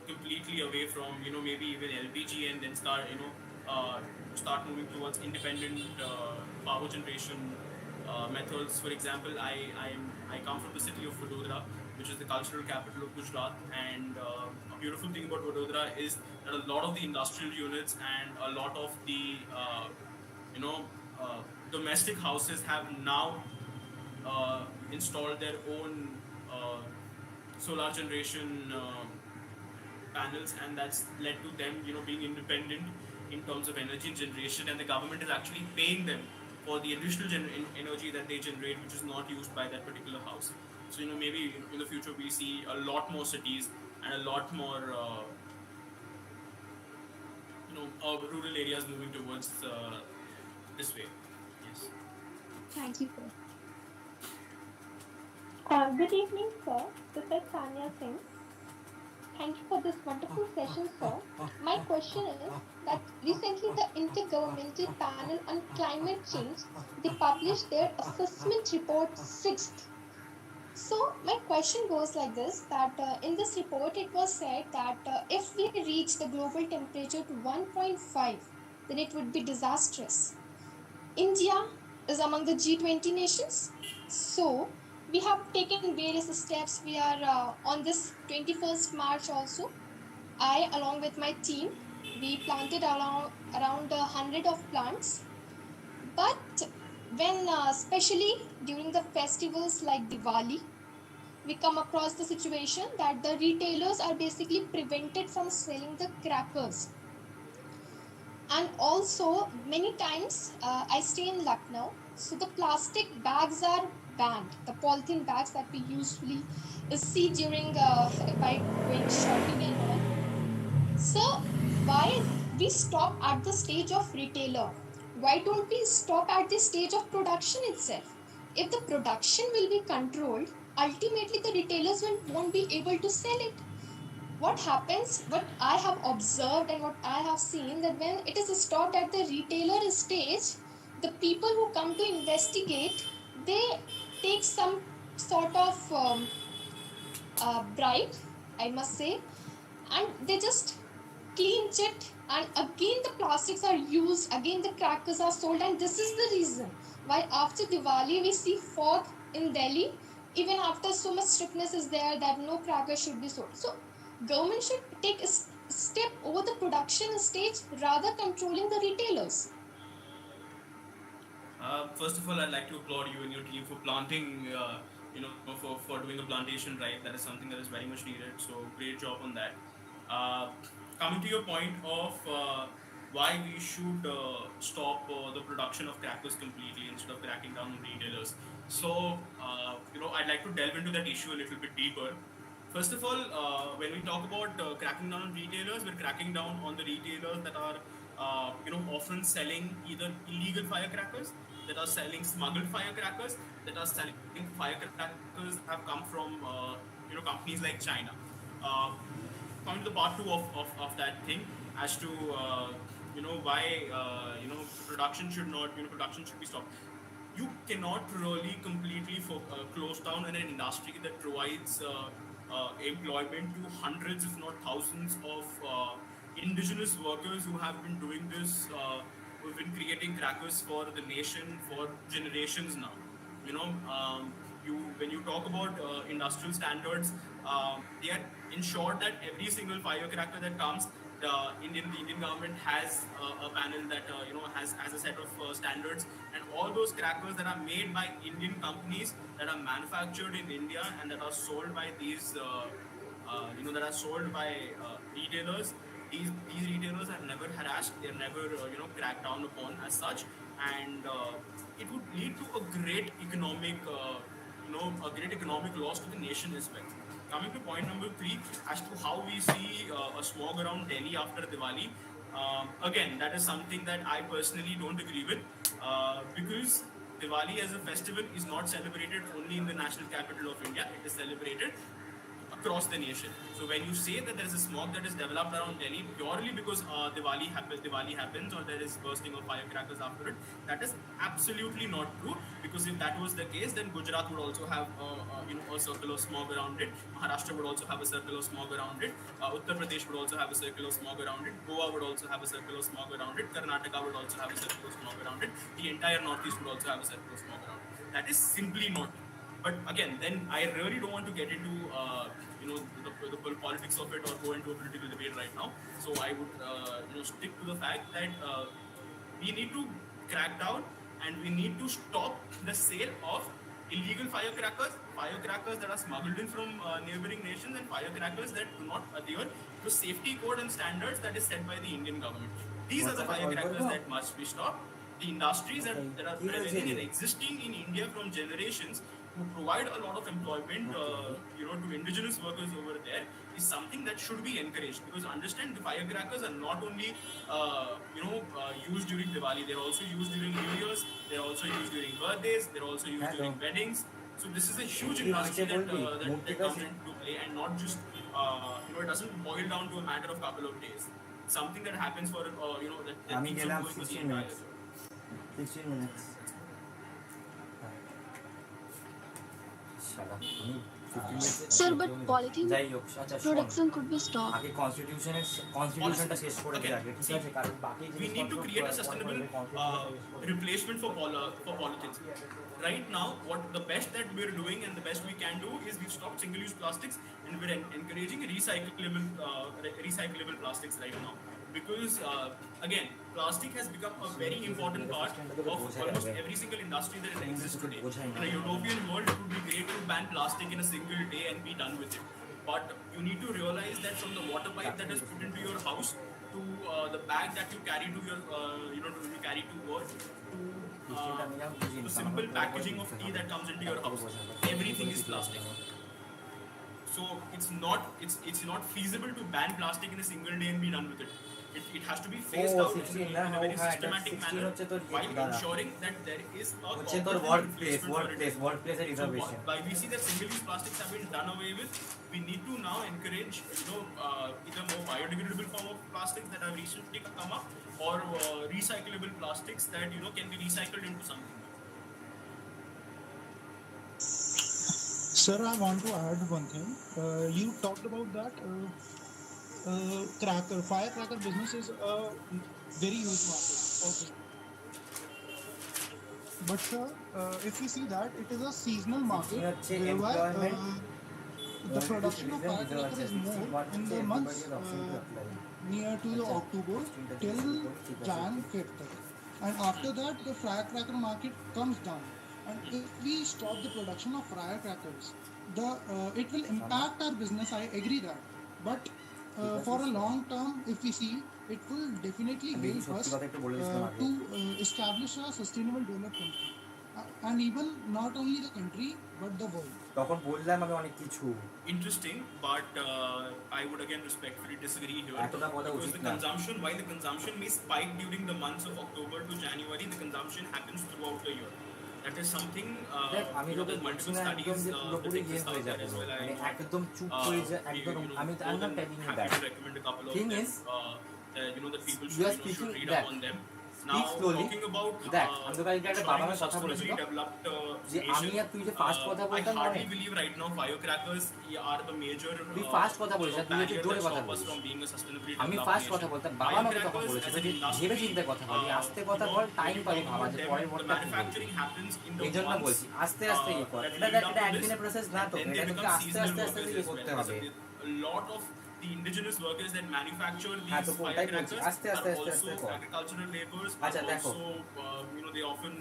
completely away from maybe even LPG, and then start moving towards independent power generation methods. For example, I come from the city of Vadodara, which is the cultural capital of Gujarat, and a beautiful thing about Vadodara is that a lot of the industrial units and a lot of the you know domestic houses have now installed their own solar generation panels, and that's led to them being independent in terms of energy generation, and the government is actually paying them for the additional energy that they generate, which is not used by that particular house. So maybe in the future we see a lot more cities and a lot more rural areas moving towards this way. Yes. Thank you, sir. Good evening, sir. This is Tanya Singh. Thank you for this wonderful session, sir. My question is that recently the Intergovernmental Panel on Climate Change, they published their assessment report 6th. So my question goes like this, that in this report it was said that if we reach the global temperature to 1.5, then it would be disastrous. India is among the G20 nations. So we have taken various steps. We are on this 21st March also. I, along with my team, we planted around 100 of plants. But when, especially during the festivals like Diwali, we come across the situation that the retailers are basically prevented from selling the crackers. And also, many times I stay in Lucknow, so the plastic bags are banned, the polythene bags that we usually see during by going shopping and all. So why we stop at the stage of retailer? Why don't we stop at the stage of production itself? If the production will be controlled, ultimately the retailers won't be able to sell it. what happens, what I have observed and what I have seen, that when it is stopped at the retailer stage, the people who come to investigate, they take some sort of bribe, I must say, and they just cleans it, and again the plastics are used, again the crackers are sold, and this is the reason why after Diwali we see fog in Delhi, even after so much strictness is there that no crackers should be sold. So government should take a step over the production stage rather controlling the retailers. First of all, I'd like to applaud you and your team for planting, for doing a plantation right. That is something that is very much needed. So great job on that. Uh, Coming to your point of why we should stop the production of crackers completely instead of cracking down on retailers. So, I'd like to delve into that issue a little bit deeper. First of all, when we talk about cracking down on retailers, we're cracking down on the retailers that are, often selling either illegal firecrackers, that are selling smuggled firecrackers, that are selling firecrackers that have come from, companies like China. Uh, Coming to the part two of that thing as to why production should not production should be stopped. You cannot really completely close down in an industry that provides employment to hundreds, if not thousands, of indigenous workers who have been doing this, who've been creating crackers for the nation for generations now. You know, you when you talk about industrial standards, they are ensured that every single firecracker that comes, the Indian government has a panel that has a set of standards, and all those crackers that are made by Indian companies that are manufactured in India and that are sold by these that are sold by retailers. These retailers are never harassed. They're never cracked down upon as such, and it would lead to a great economic loss to the nation as well. Coming to point number three, as to how we see a smog around Delhi after Diwali. Again, that is something that I personally don't agree with, because Diwali as a festival is not celebrated only in the national capital of India. It is celebrated across the nation. So when you say that there is a smog that is developed around Delhi purely because Diwali happens, or there is bursting of firecrackers after it, that is absolutely not true. Because if that was the case, then Gujarat would also have a circle of smog around it. Maharashtra would also have a circle of smog around it. Uttar Pradesh would also have a circle of smog around it. Goa would also have a circle of smog around it. Karnataka would also have a circle of smog around it. The entire Northeast would also have a circle of smog around it. That is simply not true. But again, then I really don't want to get into the politics of it or go into a political debate right now. So I would stick to the fact that we need to crack down and we need to stop the sale of illegal firecrackers that are smuggled in from neighboring nations, and firecrackers that do not adhere to safety code and standards that is set by the Indian government. These are the firecrackers that must be stopped. The industries that are prevailing and existing in India from generations, who provide a lot of employment, to indigenous workers over there, is something that should be encouraged. Because understand, the firecrackers are not only used during Diwali; they're also used during New Year's. They're also used during birthdays. They're also used during weddings. So this is a huge industry that comes into play, and not just it doesn't boil down to a matter of couple of days. Something that happens for that keeps on going for the entire year. 16 minutes. Shut up. 15 minutes. Sir, but polythene যাই হোক, আচ্ছা শোন, production could be stopped. আগে কনস্টিটিউশনটা শেষ করে দিই আগে, ঠিক আছে? কারণ বাকি We need to create a sustainable replacement for polythenes. Right now, what the best that we're doing and the best we can do is we've stopped single-use plastics, and we're encouraging recyclable plastics right now. Because again, plastic has become a very important part of almost every single industry that exists today. In a utopian world, it would be great to ban plastic in a single day and be done with it. But you need to realize that from the water pipe that is put into your house to the bag that you carry to your carry to work, to the simple packaging of tea that comes into your house, everything is plastic. So it's not feasible to ban plastic in a single day and be done with it. It has to be phased O out 16 in, না in a O very হ্যাঁ এটা systematic 16 manner হচ্ছে তোর while দাঁড়া ensuring that there is a হচ্ছে তোর competent replacement for it. Work প্লেসের So reservation while we see that single-use plastics have been done away with, we need to now encourage, either more biodegradable form of plastics that have recently come up, or recyclable plastics that can be recycled into something. Sir, I want to add one thing. You talked about that firecracker business is a very huge market. Okay. But sir, if we see that it is a seasonal market, হচ্ছে whereby employment the production of firecracker is more in the months near to the October till Jan 5th. And after that, the firecracker market comes down. And if we stop the production of firecrackers, it will impact our business. I agree that. But for a long term, if we see, it will definitely help us to establish a sustainable development. And even not only the country, but the world. তখন বললাম আমি অনেক কিছু Interesting, but I would again respectfully disagree here, এতটা বলা because উচিত the না consumption, while the consumption may spike during the months of October to January, the consumption happens throughout the year. That is something, দেখ আমি তোকে there's বলছি multiple না একদম studies যে that পুরোপুরি exist হয়ে out যায় there as পুরো well. মানে একদম চুপ হয়ে যায় একদম আমি more not than telling you happy that. to recommend a couple of Thing them, is, that people you are should speaking read that. up on them. Speak Now, slowly. talking about দেখ আমি তোকে একটা ensuring বাবা a মার কথা বলেছিল sustainably developed যে আমি nation, আর তুই যে ফার্স্ট কথা I বলতাম hardly মনে believe right now firecrackers are the major তুই ফার্স্ট কথা বলিস না তুই একটু barrier জোরে that কথা stop us বলিস from being a sustainably আমি developed ফার্স্ট nation. কথা বলতাম বাবা আমাকে তখন Firecrackers বলেছিল as যে an industry, ভেবে চিন্তে কথা বলি আস্তে কথা বল টাইম পাবি ভাবা যে পরের the বলটা কি বলবি। manufacturing happens in the এই জন্য months বলছি আস্তে আস্তে ইয়ে কর that এটা lead up এটা to একদিনের this, প্রসেস না তো then এটা they তোকে become আস্তে seasonal আস্তে workers ইয়ে as করতে well. হবে A lot of the indigenous workers that manufacture হ্যাঁ these তো কোনটাই বলছি firecrackers আস্তে are আস্তে আস্তে আস্তে also কর agricultural laborers, আচ্ছা are দেখো also they often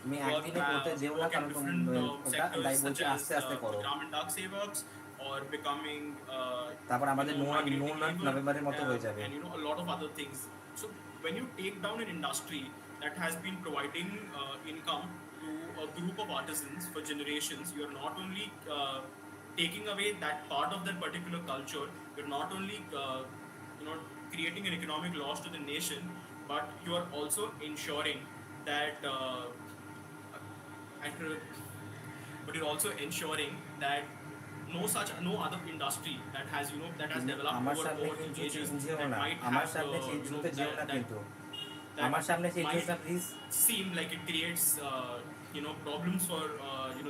আমি work একদিনে করতে যেও না work in কারণ different ওটা sectors তাই such বলছি as আস্তে আস্তে করো gram and dark sevaks, or becoming তারপর আমাদের migrating নো labor, নভেম্বরের মতো হয়ে যাবে and a lot of other things. So when you take down an industry that has been providing income to a group of artisans for generations, you are not only taking away that part of that particular culture, you're not only creating an economic loss to the nation, but you are also ensuring that but you're also ensuring that no other industry that has developed আমার over সামনে the কিন্তু ages change that না might আমার have সামনে change হতে যেও না কিন্তু that আমার সামনে চেঞ্জ might হতে না please seem like it creates problems for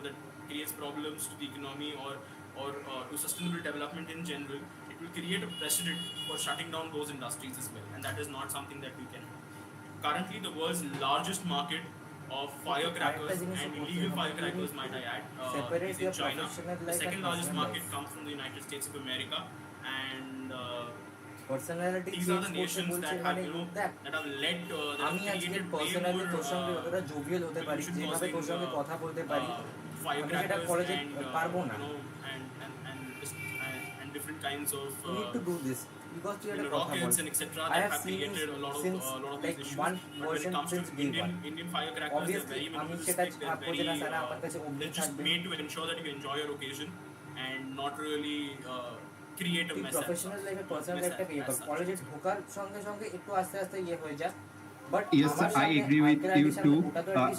that creates problems to the economy, or to sustainable development in general. It will create a precedent for shutting down those industries as well, and that is not something that we can. Currently, the world's largest market of firecrackers and illegal firecrackers, might I add, is in China. The second largest market comes from the United States of America, and personality these are the nations that have দেখ that have led that আমি have আজকে created way personally more তোর সঙ্গে যতটা jovial হতে পারি pollution যেভাবে তোর causing, সঙ্গে কথা বলতে পারি আমি সেটা firecrackers কলেজে and পারবো না and different kinds of you need to do this because তুই একটা কথা বল rockets and etc. I that have have seen created a lot since of like these issues. one But when version it comes since to day one Indian firecrackers, they're obviously very আমি সেটা minimalistic. They're ভাববো যে না sir আমার কাছে they're অমনি just থাকবে made to ensure that you enjoy your occasion and not really create a তুই mess. প্রফেশনাল লাইফে পার্সোনাল লাইফটা ইয়ে কর কলেজে ঢোকার সঙ্গে সঙ্গে একটু আস্তে আস্তে ইয়ে হয়ে যা but Yes, sir, I agree with you too.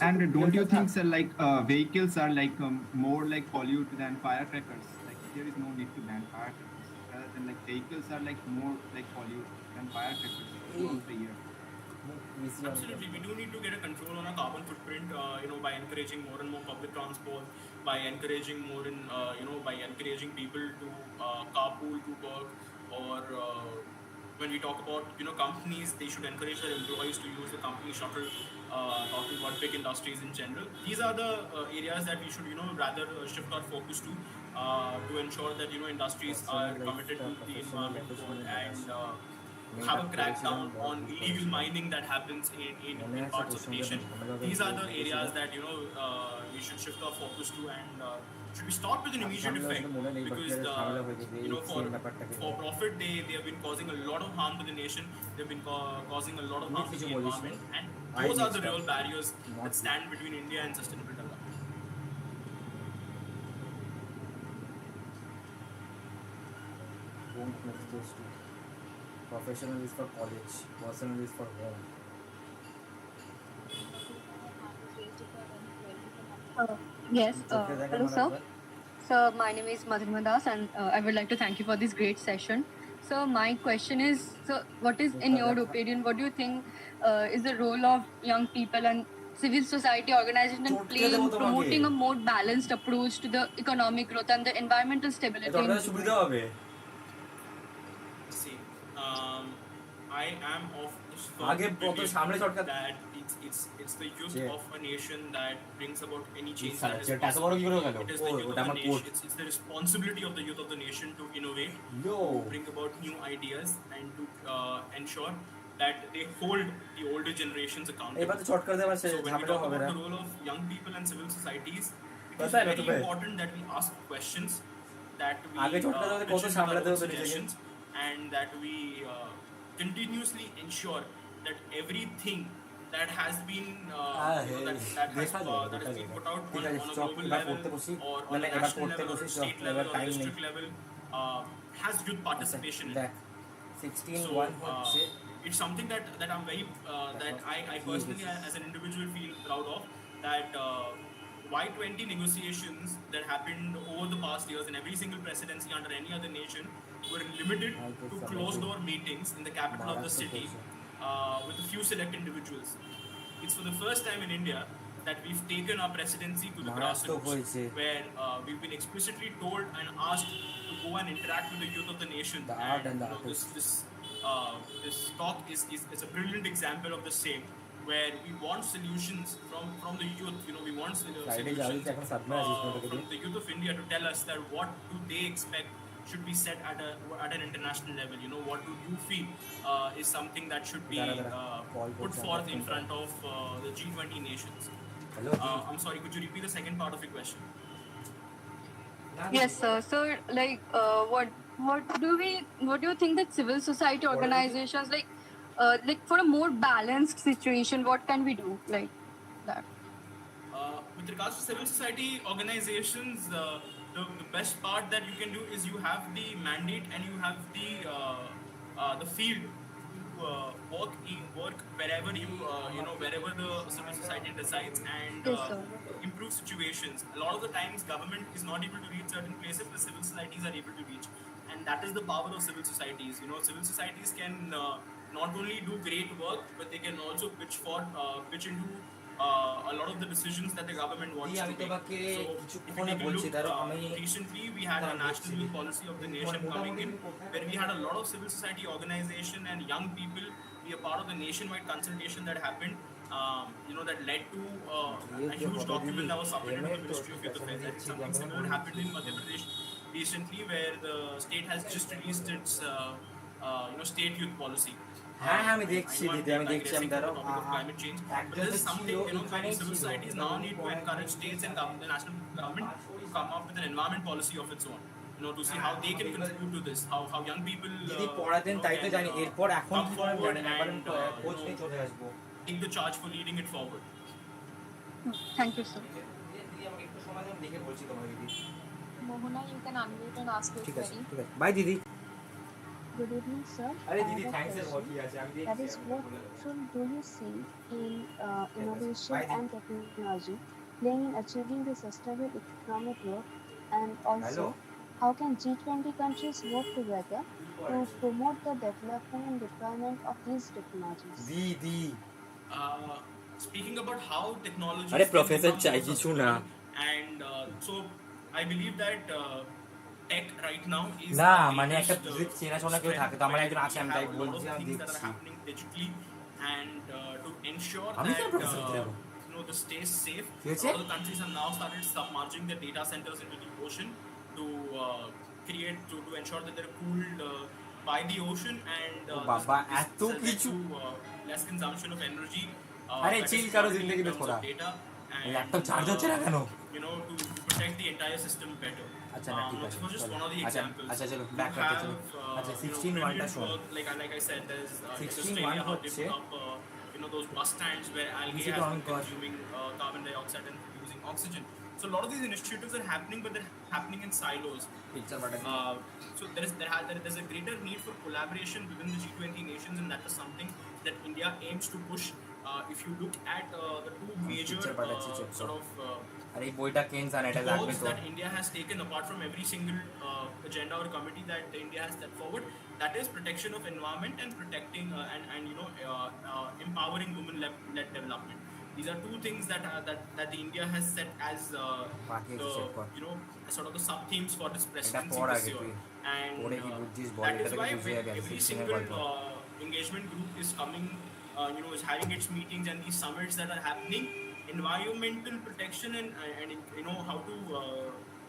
And don't you think, sir, like vehicles are like more like pollute than firecrackers? Like there is no need to ban firecrackers. Rather than like vehicles are like more like pollute than firecrackers throughout the year. Absolutely, we do need to get a control on our carbon footprint. By encouraging more and more public transport, by encouraging by encouraging people to carpool to work, or when we talk about companies, they should encourage their employees to use the company shuttle. Talking about big industries in general, these are the areas that we should rather shift our focus to ensure that industries are committed to the environment and have a crackdown on illegal mining that happens in parts of the nation. These are the areas that we should shift our focus to, and should be stopped with an immediate effect, because for profit they have been causing a lot of harm to the nation. They've been causing a lot of harm to the environment, and those are the real barriers that stand between India and sustainable development. Professional is for college, personal is for home. Yes. Hello, sir. So my name is Madhurima Das, and I would like to thank you for this great session. So my question is, so what is, in your opinion, what do you think is the role of young people and civil society organization play in promoting a more balanced approach to the economic growth and the environmental stability? See, I am of this firm belief that it's the youth of a nation that brings about any change that is possible. It is the youth of the nation. It's the responsibility of the youth of the nation to innovate, to bring about new ideas, and to ensure that they hold the older generations accountable. So when we talk about the role of young people and civil societies, it is very important that we ask questions, that we listen to our own suggestions, and that we continuously ensure that everything that has been that has been put out on a global level or on a national level or a state level or a district level has youth participation in it. So it's something that I'm very that I personally as an individual feel proud of, that Y20 negotiations that happened over the past years in every single presidency under any other nation were limited to closed door meetings in the capital of the city with a few select individuals. It's for the first time in India that we've taken our presidency to the grassroots, where we've been explicitly told and asked to go and interact with the youth of the nation. And this talk is a brilliant example of the same, where we want solutions from the youth. We want solutions from the youth of India to tell us that what do they expect should be set at an international level. What do you feel is something that should be put forth in front of the G20 nations? I'm sorry, could you repeat the second part of your question? Yes, sir. So, like, what do you think that civil society organizations like for a more balanced situation, what can we do like that? With regards to civil society organizations, the best part that you can do is you have the mandate and you have the field to work wherever wherever the civil society decides, and improve situations. A lot of the times, government is not able to reach certain places, the civil societies are able to reach, and that is the power of civil societies. Civil societies can not only do great work, but they can also pitch into a lot of the decisions that the government wants to take. So, if you take a look, recently we had a national youth policy of the nation coming in, where we had a lot of civil society organization and young people be a part of the nationwide consultation that happened. That led to a huge document that was submitted to the Ministry of Youth Affairs. I think something similar happened in Madhya Pradesh recently, where the state has just released its state youth policy. আমি দেখছি দিদি, আমি দেখছি আমি দাঁড়াও climate change. But this is something civil societies now need to encourage states and the national government to come up with an environment policy of its own. To see how they can contribute to this, how young people দিদি পড়াতেন তাই তো জানি, এরপর এখন come কি forward জানেন এখন and কোচ নিয়ে চলে আসবো। take the charge for leading it forward. Thank you, sir. দিদি আমাকে একটু সময় দেন, দেখে বলছি তোমাকে দিদি। Mohana, you can unmute and ask your ঠিক আছে query. ঠিক আছে, বাই দিদি। Good evening, sir. আরে I দিদি have a থ্যাঙ্কস এর question. কি আছে আমি That দেখছি। is, what role do you see in innovation and technology playing in achieving the sustainable economic growth? And also, how can G20 countries work together to promote the development and deployment of these technologies? দিদি Speaking about how technology আরে professor চাই কিছু না। and so I believe that tech right now is না the মানে একটা biggest, যদি চেনাশোনা কেউ থাকে তো আমার একজন আছে, আমি we তাই have a lot of বলছি, আমি things that are দেখছি। happening digitally, and to ensure আমি that কেন প্রফেসর হতে যাবো? the stays safe. ঠিক আছে? All the countries have now started submerging their data centers into the ocean to create to ensure that they're cooled by the ocean, and বাবা this এত has led কিছু। to less consumption of energy. আরে that chill is করো in জিন্দগি মে terms থোড়া। of data, and laptop charge হচ্ছে না কেন? to protect the entire system better. আচ্ছা না ঠিক আছে This was just one of the আচ্ছা examples. আচ্ছা চলো You ব্যাক করতে have, চলো। আচ্ছা 16 ওয়ানটা brilliant শোন। work, like I said, there's 16 Australia, one how they হচ্ছে put up those bus stands where algae Music has on been কর। consuming carbon dioxide and producing oxygen. So a lot of these initiatives are happening, but they're happening in silos. So there's a greater need for collaboration within the G20 nations, and that is something that India aims to push. If you look at the two major sort of goals that India has taken, apart from every single agenda or committee that India has set forward, that is protection of environment and protecting and empowering women-led development. These are two things that the India has set as sort of the sub themes for this presidency this year, and that is why when every single engagement group is coming, is having its meetings and these summits that are happening, environmental protection and how to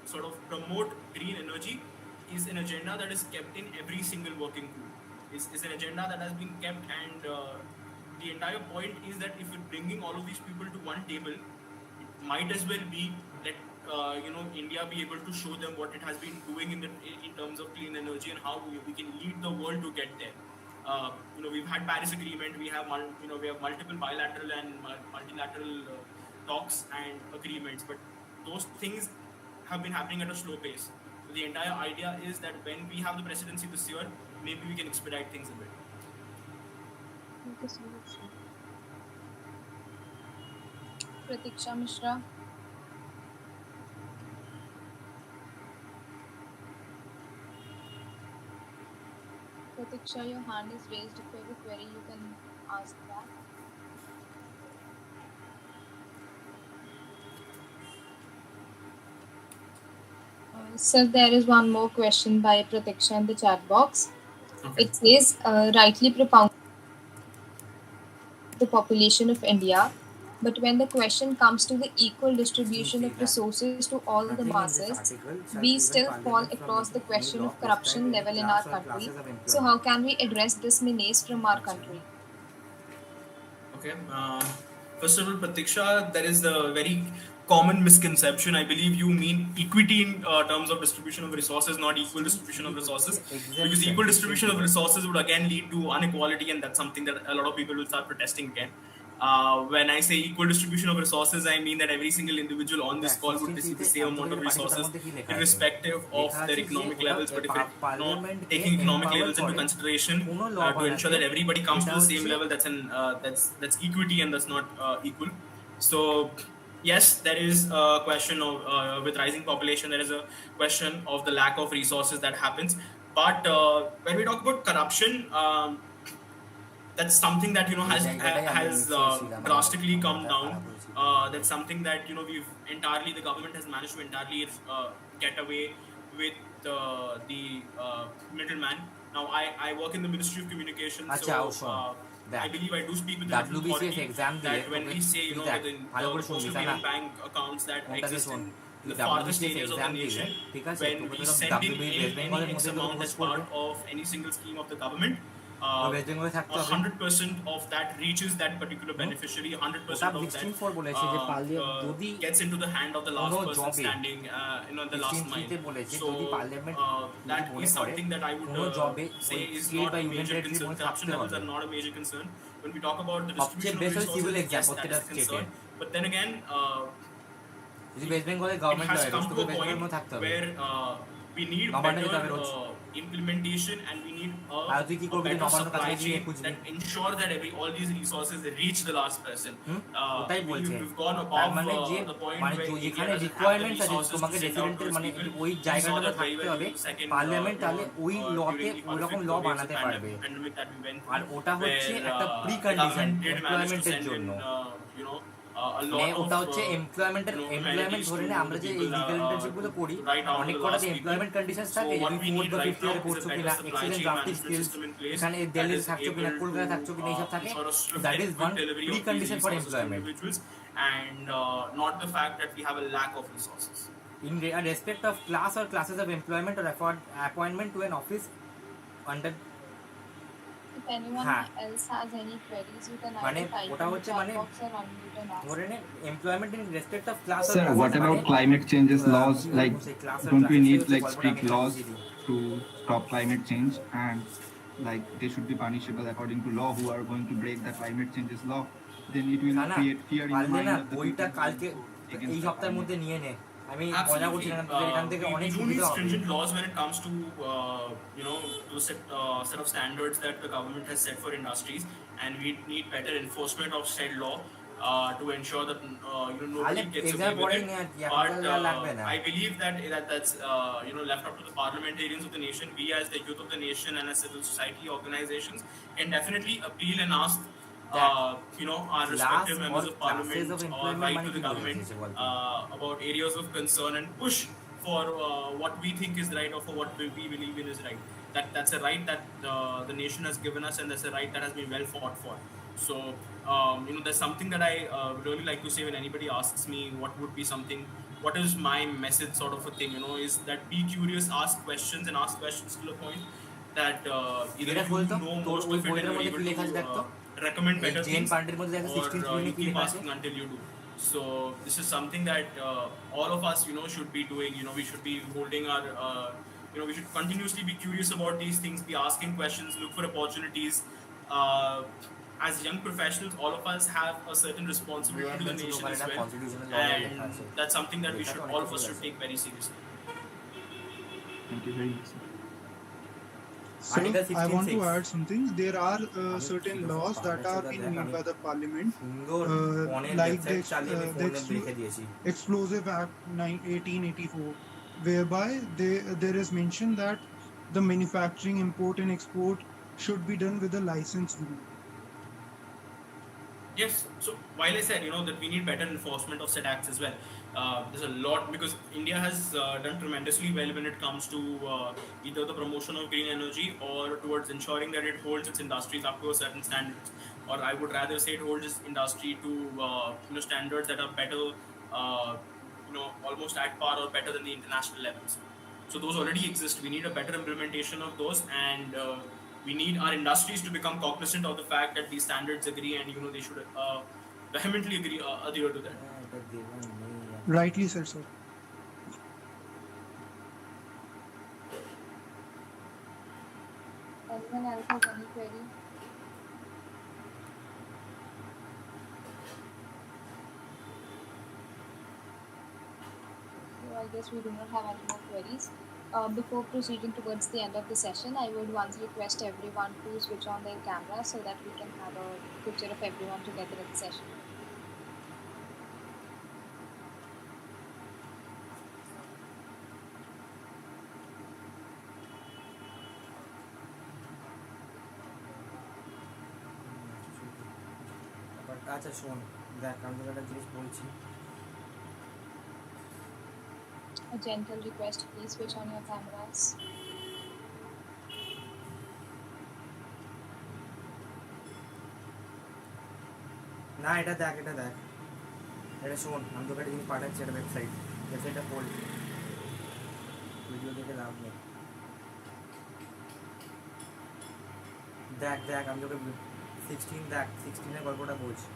sort of promote green energy is an agenda that is kept in every single working group. Is an agenda that has been kept, and the entire point is that if we're bringing all of these people to one table, it might as well be that India be able to show them what it has been doing in terms of clean energy and how we can lead the world to get there. We've had Paris Agreement, we have multiple bilateral and multilateral talks and agreements, but those things have been happening at a slow pace. So the entire idea is that when we have the presidency this year, maybe we can expedite things a bit. Thank you so much, sir. Pratiksha Mishra. Pratiksha, your hand is raised. If you have a query, you can ask that. So there is one more question by Pratiksha in the chat box. Okay. It says, rightly propound the population of India, but when the question comes to the equal distribution of resources to all the masses, we still fall across the question of corruption level in our country. So how can we address this menace from our country? Okay. First of all, Pratiksha, there is the very common misconception. I believe you mean equity in terms of distribution of resources, not equal distribution of resources. Because equal distribution of resources would again lead to inequality, and that's something that a lot of people will start protesting again. When I say equal distribution of resources, I mean that every single individual on this call would receive the same amount of resources, irrespective of their economic levels. But if it's not taking economic levels into consideration to ensure that everybody comes to the same level, that's equity, and that's not equal. So yes, there is a question of with rising population, there is a question of the lack of resources that happens. But when we talk about corruption, that's something that has drastically come down. That's something that the government has managed to entirely get away with the middleman. Now I work in the Ministry of Communication, so I believe I do speak with the authority that when we say the postal payment bank accounts that exist in the farthest areas of the nation, when we send in any X amount as part of any single scheme of the government, 100% of that reaches that particular beneficiary. 100% of that gets into the hand of the last person standing, the last mile. So that is something that I would say is not a major concern. Corruption levels are not a major concern. When we talk about the distribution of resources, yes, that is a concern. But then again, it has come to a point where we need better implementation, and we need a better supply chain that ensure that all these resources reach the last person. We've gone above the point where India doesn't have the resources to send out to its people. We saw that very well during the second during the conflict, the pandemic that we went through, where the government did manage to send in a lot of employment ধরে না আমরা যে legal internship গুলো করি অনেক কটা employment conditions থাকে যদি 4 বা 5 ইয়ারে পড়ছো কিনা এক্সেলেন্ট ড্রাফটিং স্কিলস এখানে দিল্লি থাকছো কিনা কলকাতা থাকছো কিনা এইসব থাকে that is one pre condition for employment and not the fact that we have a lack of resources in respect of class or classes of employment or appointment to an office under. If anyone else has any queries, you can either type in the chat box or unmute and ask. Employment in respect of class. Sir, what about climate changes laws? Like, don't we need strict laws to stop climate change, and like they should be punishable according to law who are going to break the climate changes law? Then it will create fear in the mind of the people. এই সপ্তাহের মধ্যে নিয়ে নে। আমি মজা করছি না, এখান থেকে অনেক we do need সুবিধা হবে। stringent laws when it comes to to set of standards that the government has set for industries, and we need better enforcement of said law to ensure that nobody gets away with it. But I believe that's left up to the parliamentarians of the nation. We as the youth of the nation and as civil society organizations can definitely appeal and ask our respective members of parliament or write to the government about areas of concern and push for what we think is right or for what we believe in is right. That's a right that the nation has given us, and that's a right that has been well fought for. So there's something that I really like to say when anybody asks me what is my message, sort of a thing, is that be curious, ask questions, and ask questions to the point that either you know most of it and you're able to recommend better things, or you keep asking until you do. So this is something that all of us should be doing. We should be holding our we should continuously be curious about these things, be asking questions, look for opportunities. As young professionals, all of us have a certain responsibility to the nation as well, and that's something that all of us should take very seriously. Thank you very much, sir. Sir, I want to add something. There are certain laws that are being made by the parliament, like the Explosive Act 1884, whereby there is mentioned that the manufacturing, import and export should be done with a license rule. Yes, so while I said that we need better enforcement of said acts as well, there's a lot, because India has done tremendously well when it comes to either the promotion of green energy or towards ensuring that it holds its industries up to a certain standards, or I would rather say it holds its industry to standards that are better, almost at par or better than the international levels. So those already exist. We need a better implementation of those, and we need our industries to become cognizant of the fact that these standards agree, and they should vehemently adhere to that. Rightly said, sir. Anyone else has any query? So I guess we do not have any more queries. Before proceeding towards the end of the session, I would once request everyone to switch on their camera so that we can have a picture of everyone together in the session. আচ্ছা শোন, দেখ আমি একটা জিনিস বলছি। A gentle request, please switch on your cameras. না এটা দেখ এটা শোন, আমি তোকে একটা জিনিস পাঠাচ্ছি, একটা ওয়েবসাইটটা খোল, ভিডিও দেখে লাভ নেই। দেখ আমি তোকে 16 গল্পটা বলছি।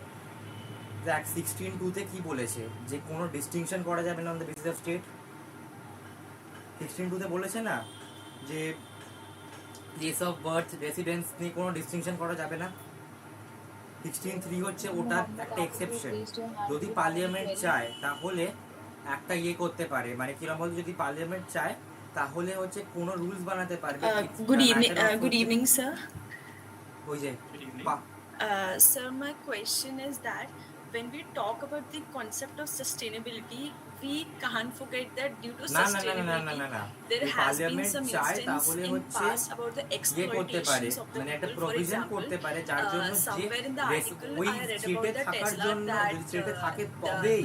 দেখ 16(2)তে কি বলেছে, যে কোনো ডিস্টিংশন করা যাবে না on the basis of state. 16(2)তে বলেছে না যে প্লেস অফ বার্থ, রেসিডেন্স নিয়ে কোনো ডিস্টিংশন করা যাবে না। 16(3) হচ্ছে ওটার একটা এক্সেপশন। যদি পার্লামেন্ট চায় তাহলে একটা করতে পারে, মানে কিরকম বলতে, যদি পার্লামেন্ট চায় তাহলে হচ্ছে কোনো রুলস বানাতে পারবে। Good evening, sir. ওই যে Sir, my question is that when we talk about the concept of sustainability, we can't forget that due to sustainability, there has been some instance in past about the exploitations of the people. For example, somewhere in the article I read about the Tesla that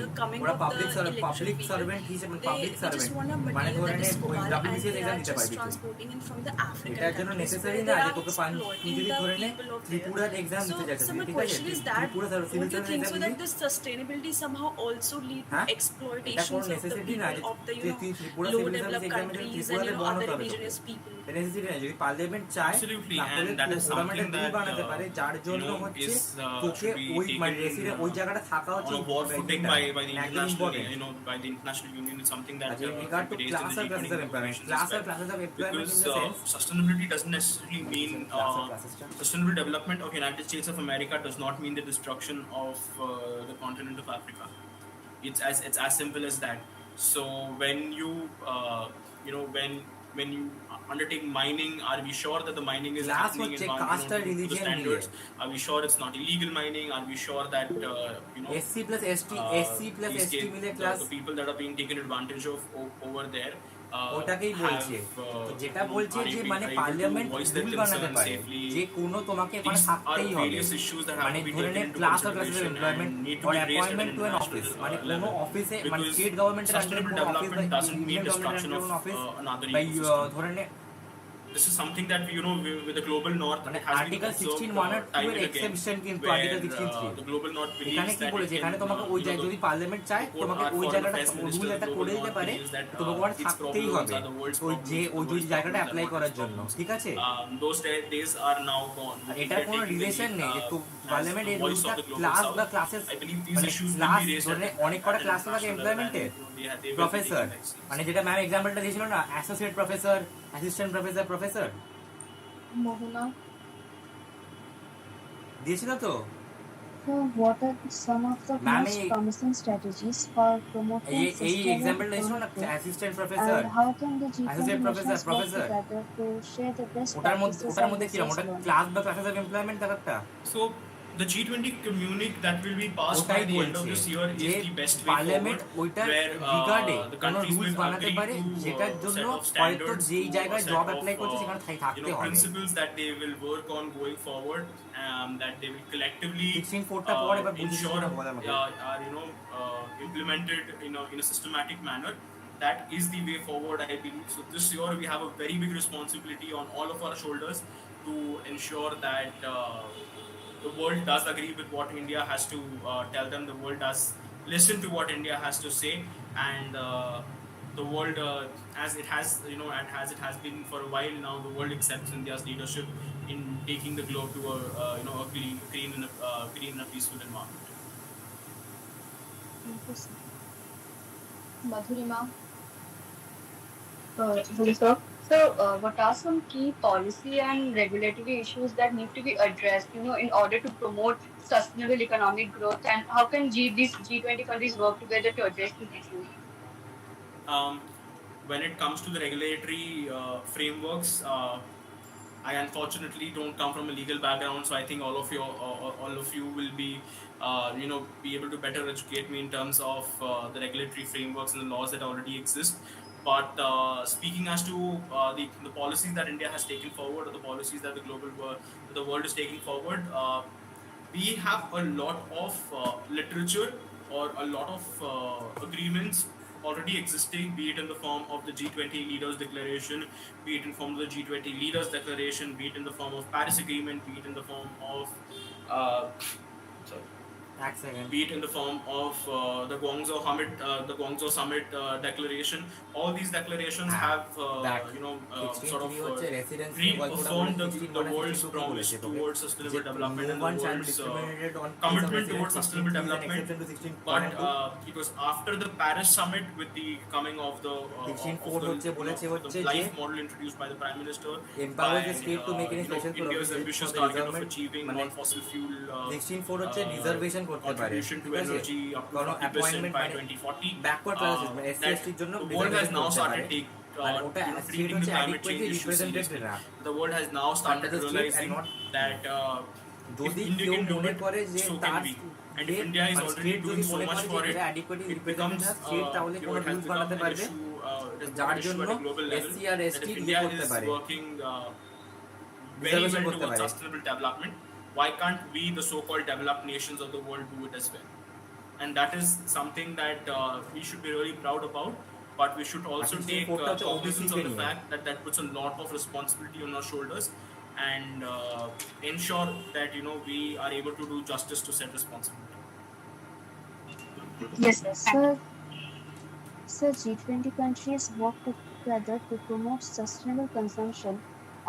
the coming of the electric vehicle, they just want to material that is cobalt, and they are just transporting it from the African countries where they are exploiting the people of there. So my question is that, would you think so that the sustainability somehow also lead to exploitation of the people of the low developed countries and other indigenous people? যদি parliament চায় তাহলে government rule বানাতে পারে, যার জন্য হচ্ছে তোকে ওই মানে রেসিডেন্ট ওই জায়গাটা থাকা হচ্ছে by the international union is something that sustainability doesn't necessarily mean sustainable development of United States of America does not mean the destruction of the continent of Africa. it's as simple as that. So when you when you undertake mining, are we sure that the mining is happening in to the standards? Are we sure it's not illegal mining? Are we sure that SC plus ST the people that are being taken advantage of over there ওটাকেই বলছে। তো যেটা বলছে যে মানে parliament rule বানাতে পারে যে কোনো তোমাকে এখানে থাকতেই হবে, মানে ধরে নে class of classes of employment or appointment to an office, মানে কোনো অফিসে মানে স্টেট গভর্নমেন্টের আন্ডারে কোনো অফিস বা ইউনিয়ন গভর্নমেন্টের আন্ডারে কোনো অফিস বা ধরে নে this is something that with the global north has been article 16(1) এর time and exception কিন্তু article 16(3) the global north এখানে কি বলেছে, এখানে তোমাকে ওই জায়গায় যদি পার্লামেন্ট চায় তোমাকে ওই জায়গাটা রুল একটা করে দিতে পারে, তোমাকে ওখানে থাকতেই হবে ওই যে জায়গাটা অ্যাপ্লাই করার জন্য, ঠিক আছে? those days are now gone. এটার কোনো রিলেশন নেই যে পার্লামেন্ট এর রুলটা ক্লাস বা ক্লাসেস, মানে ক্লাস ধরে অনেক কটা ক্লাস থাকে এমপ্লয়মেন্টে, প্রফেসর মানে যেটা ম্যাম এক্সাম্পলটা দিয়েছিল না, associate professor, assistant professor, professor Mohona দিয়েছিল তো। So what are some of the most promising strategies for promoting sustainable assistant professor and how can the G20 nations work together to share the best practices? ওটার মধ্যে কি ওটা class বা classes of employment ব্যাপারটা। So the G20 communique that will be passed by the end of this year is the best way parliament forward, where the countries will বানাতে পারে যেটার জন্য হয়তো যেই জায়গায় জব অ্যাপ্লাই করছে সেখানে থাকতে হবে, principles that they will work on going forward, that they will collectively ensure are implemented in a systematic manner. That is the way forward, I believe. So this year we have a very big responsibility on all of our shoulders to ensure that the world does agree with what India has to tell them. The world does listen to what India has to say, and the world, as it has been for a while now, the world accepts India's leadership in taking the globe to a green and a peaceful environment. Madhurima. So, what are some key policy and regulatory issues that need to be addressed, in order to promote sustainable economic growth, and how can these G20 countries work together to address these issues? When it comes to the regulatory frameworks, I unfortunately don't come from a legal background, so I think all of you will be be able to better educate me in terms of the regulatory frameworks and the laws that already exist. But speaking as to the policies that India has taken forward, or the policies that the world is taking forward, we have a lot of literature or a lot of agreements already existing, be it in the form of the G20 Leaders Declaration, be it in the form of the G20 Leaders Declaration, be it in the form of Paris Agreement, be it in the form of be it in the form of the Guangzhou Summit Declaration. All these declarations have sort of reaffirmed the world's promise towards sustainable development and the world's commitment towards sustainable development. But it was after the Paris Summit, with the coming of the life model introduced by the Prime Minister, empowers the state to make any special India's ambitious target of achieving non-fossil fuel 16.4 হচ্ছে reservation করতে পারে, contribution to energy up to 40% by 2040. Backward classes মানে SC এসটির জন্য the world has now started treating the climate change issue seriously. The world has now started realizing that if India can do it, so can we. And if India is already doing so much for it, it becomes an issue at a global level. That if India is working very well towards sustainable development, why can't we, the so-called developed nations of the world, do it as well? And that is something that we should be really proud about, but we should also take cognizance of the fact that that puts a lot of responsibility on our shoulders, and ensure that we are able to do justice to said responsibility. Yes, sir. G20 countries work together to promote sustainable consumption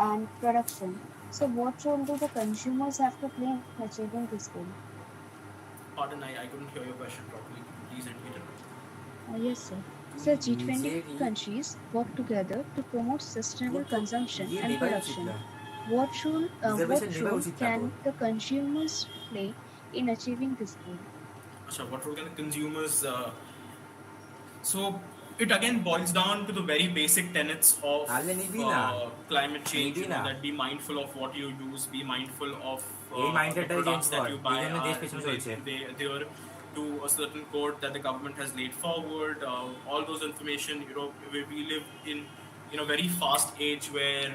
and production. So what role do the consumers have to play in achieving this goal? Pardon, I couldn't hear your question properly. Please repeat it. Yes, sir. So G20 countries work together to promote sustainable consumption and production. What role can the consumers play in achieving this goal? what role can the consumers? So it again boils down to the very basic tenets of climate change. That be mindful of what you use, be mindful of the products that you buy are they are to a certain code that the government has laid forward. All those information, we live in a very fast age where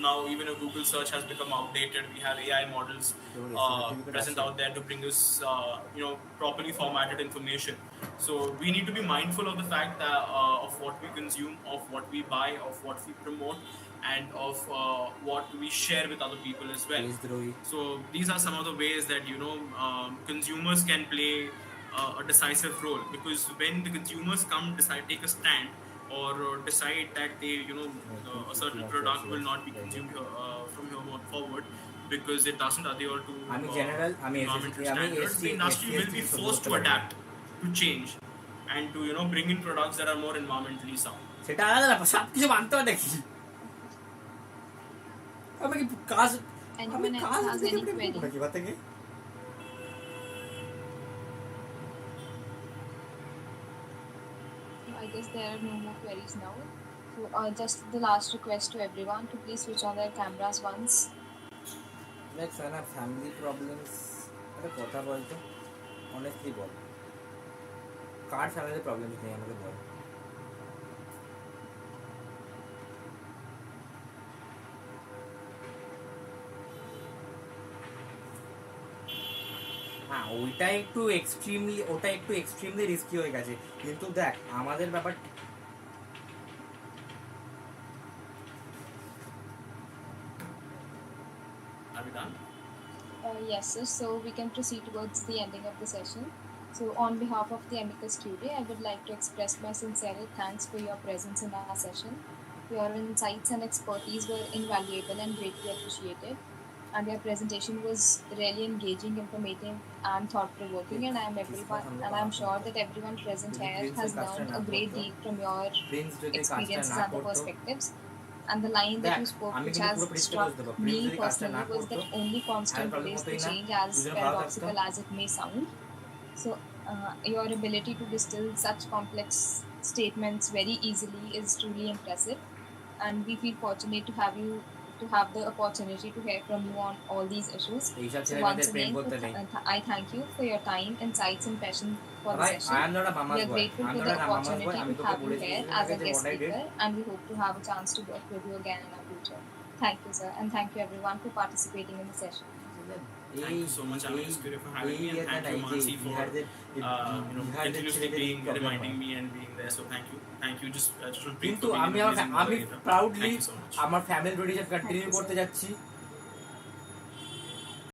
now even a Google search has become outdated. We have AI models present out there to bring us properly formatted information. So we need to be mindful of the fact that of what we consume, of what we buy, of what we promote, and of what we share with other people as well. So these are some of the ways that consumers can play a decisive role, because when the consumers take a stand or decide that they a certain product will not be consumed from here on forward because it doesn't adhere to environmental standards, the industry will be forced to adapt, to change, and to bring in products that are more environmentally sound. Anyone else has any query? I guess there are no more queries now. So just the last request to everyone to please switch on their cameras once. Like son of family problems. अरे কথা বলতো honestly বল কার family problems নেই আমাকে বল হ্যাঁ ওটা একটু extremely risky হয়ে গেছে কিন্তু দেখ আমাদের ব্যাপার Are we done? Yes, sir. So we can proceed towards the ending of the session. So on behalf of the amicus curiae, I would like to express my sincere thanks for your presence in our session. Your insights and expertise were invaluable and greatly appreciated. And your presentation was really engaging, informative, and thought-provoking. And I'm sure that everyone present here has learned a great deal from your experiences and the perspectives. And the line that you spoke, which has struck me personally, was that only constant ways to change, as paradoxical as it may sound. So your ability to distill such complex statements very easily is truly impressive, and we feel fortunate to have the opportunity to hear from you on all these issues. So once again, I thank you for your time, insights, and passion for the session. We are grateful for the opportunity to have you here as a guest speaker, and we hope to have a chance to work with you again in the future. Thank you, sir, and thank you everyone for participating in the session. Thank you so much, Amicus Curiae, for having me, and thank you, Mansi, for continuously reminding me and being there. So thank you. Just কিন্তু আমি proudly আমার family tradition continue করতে যাচ্ছি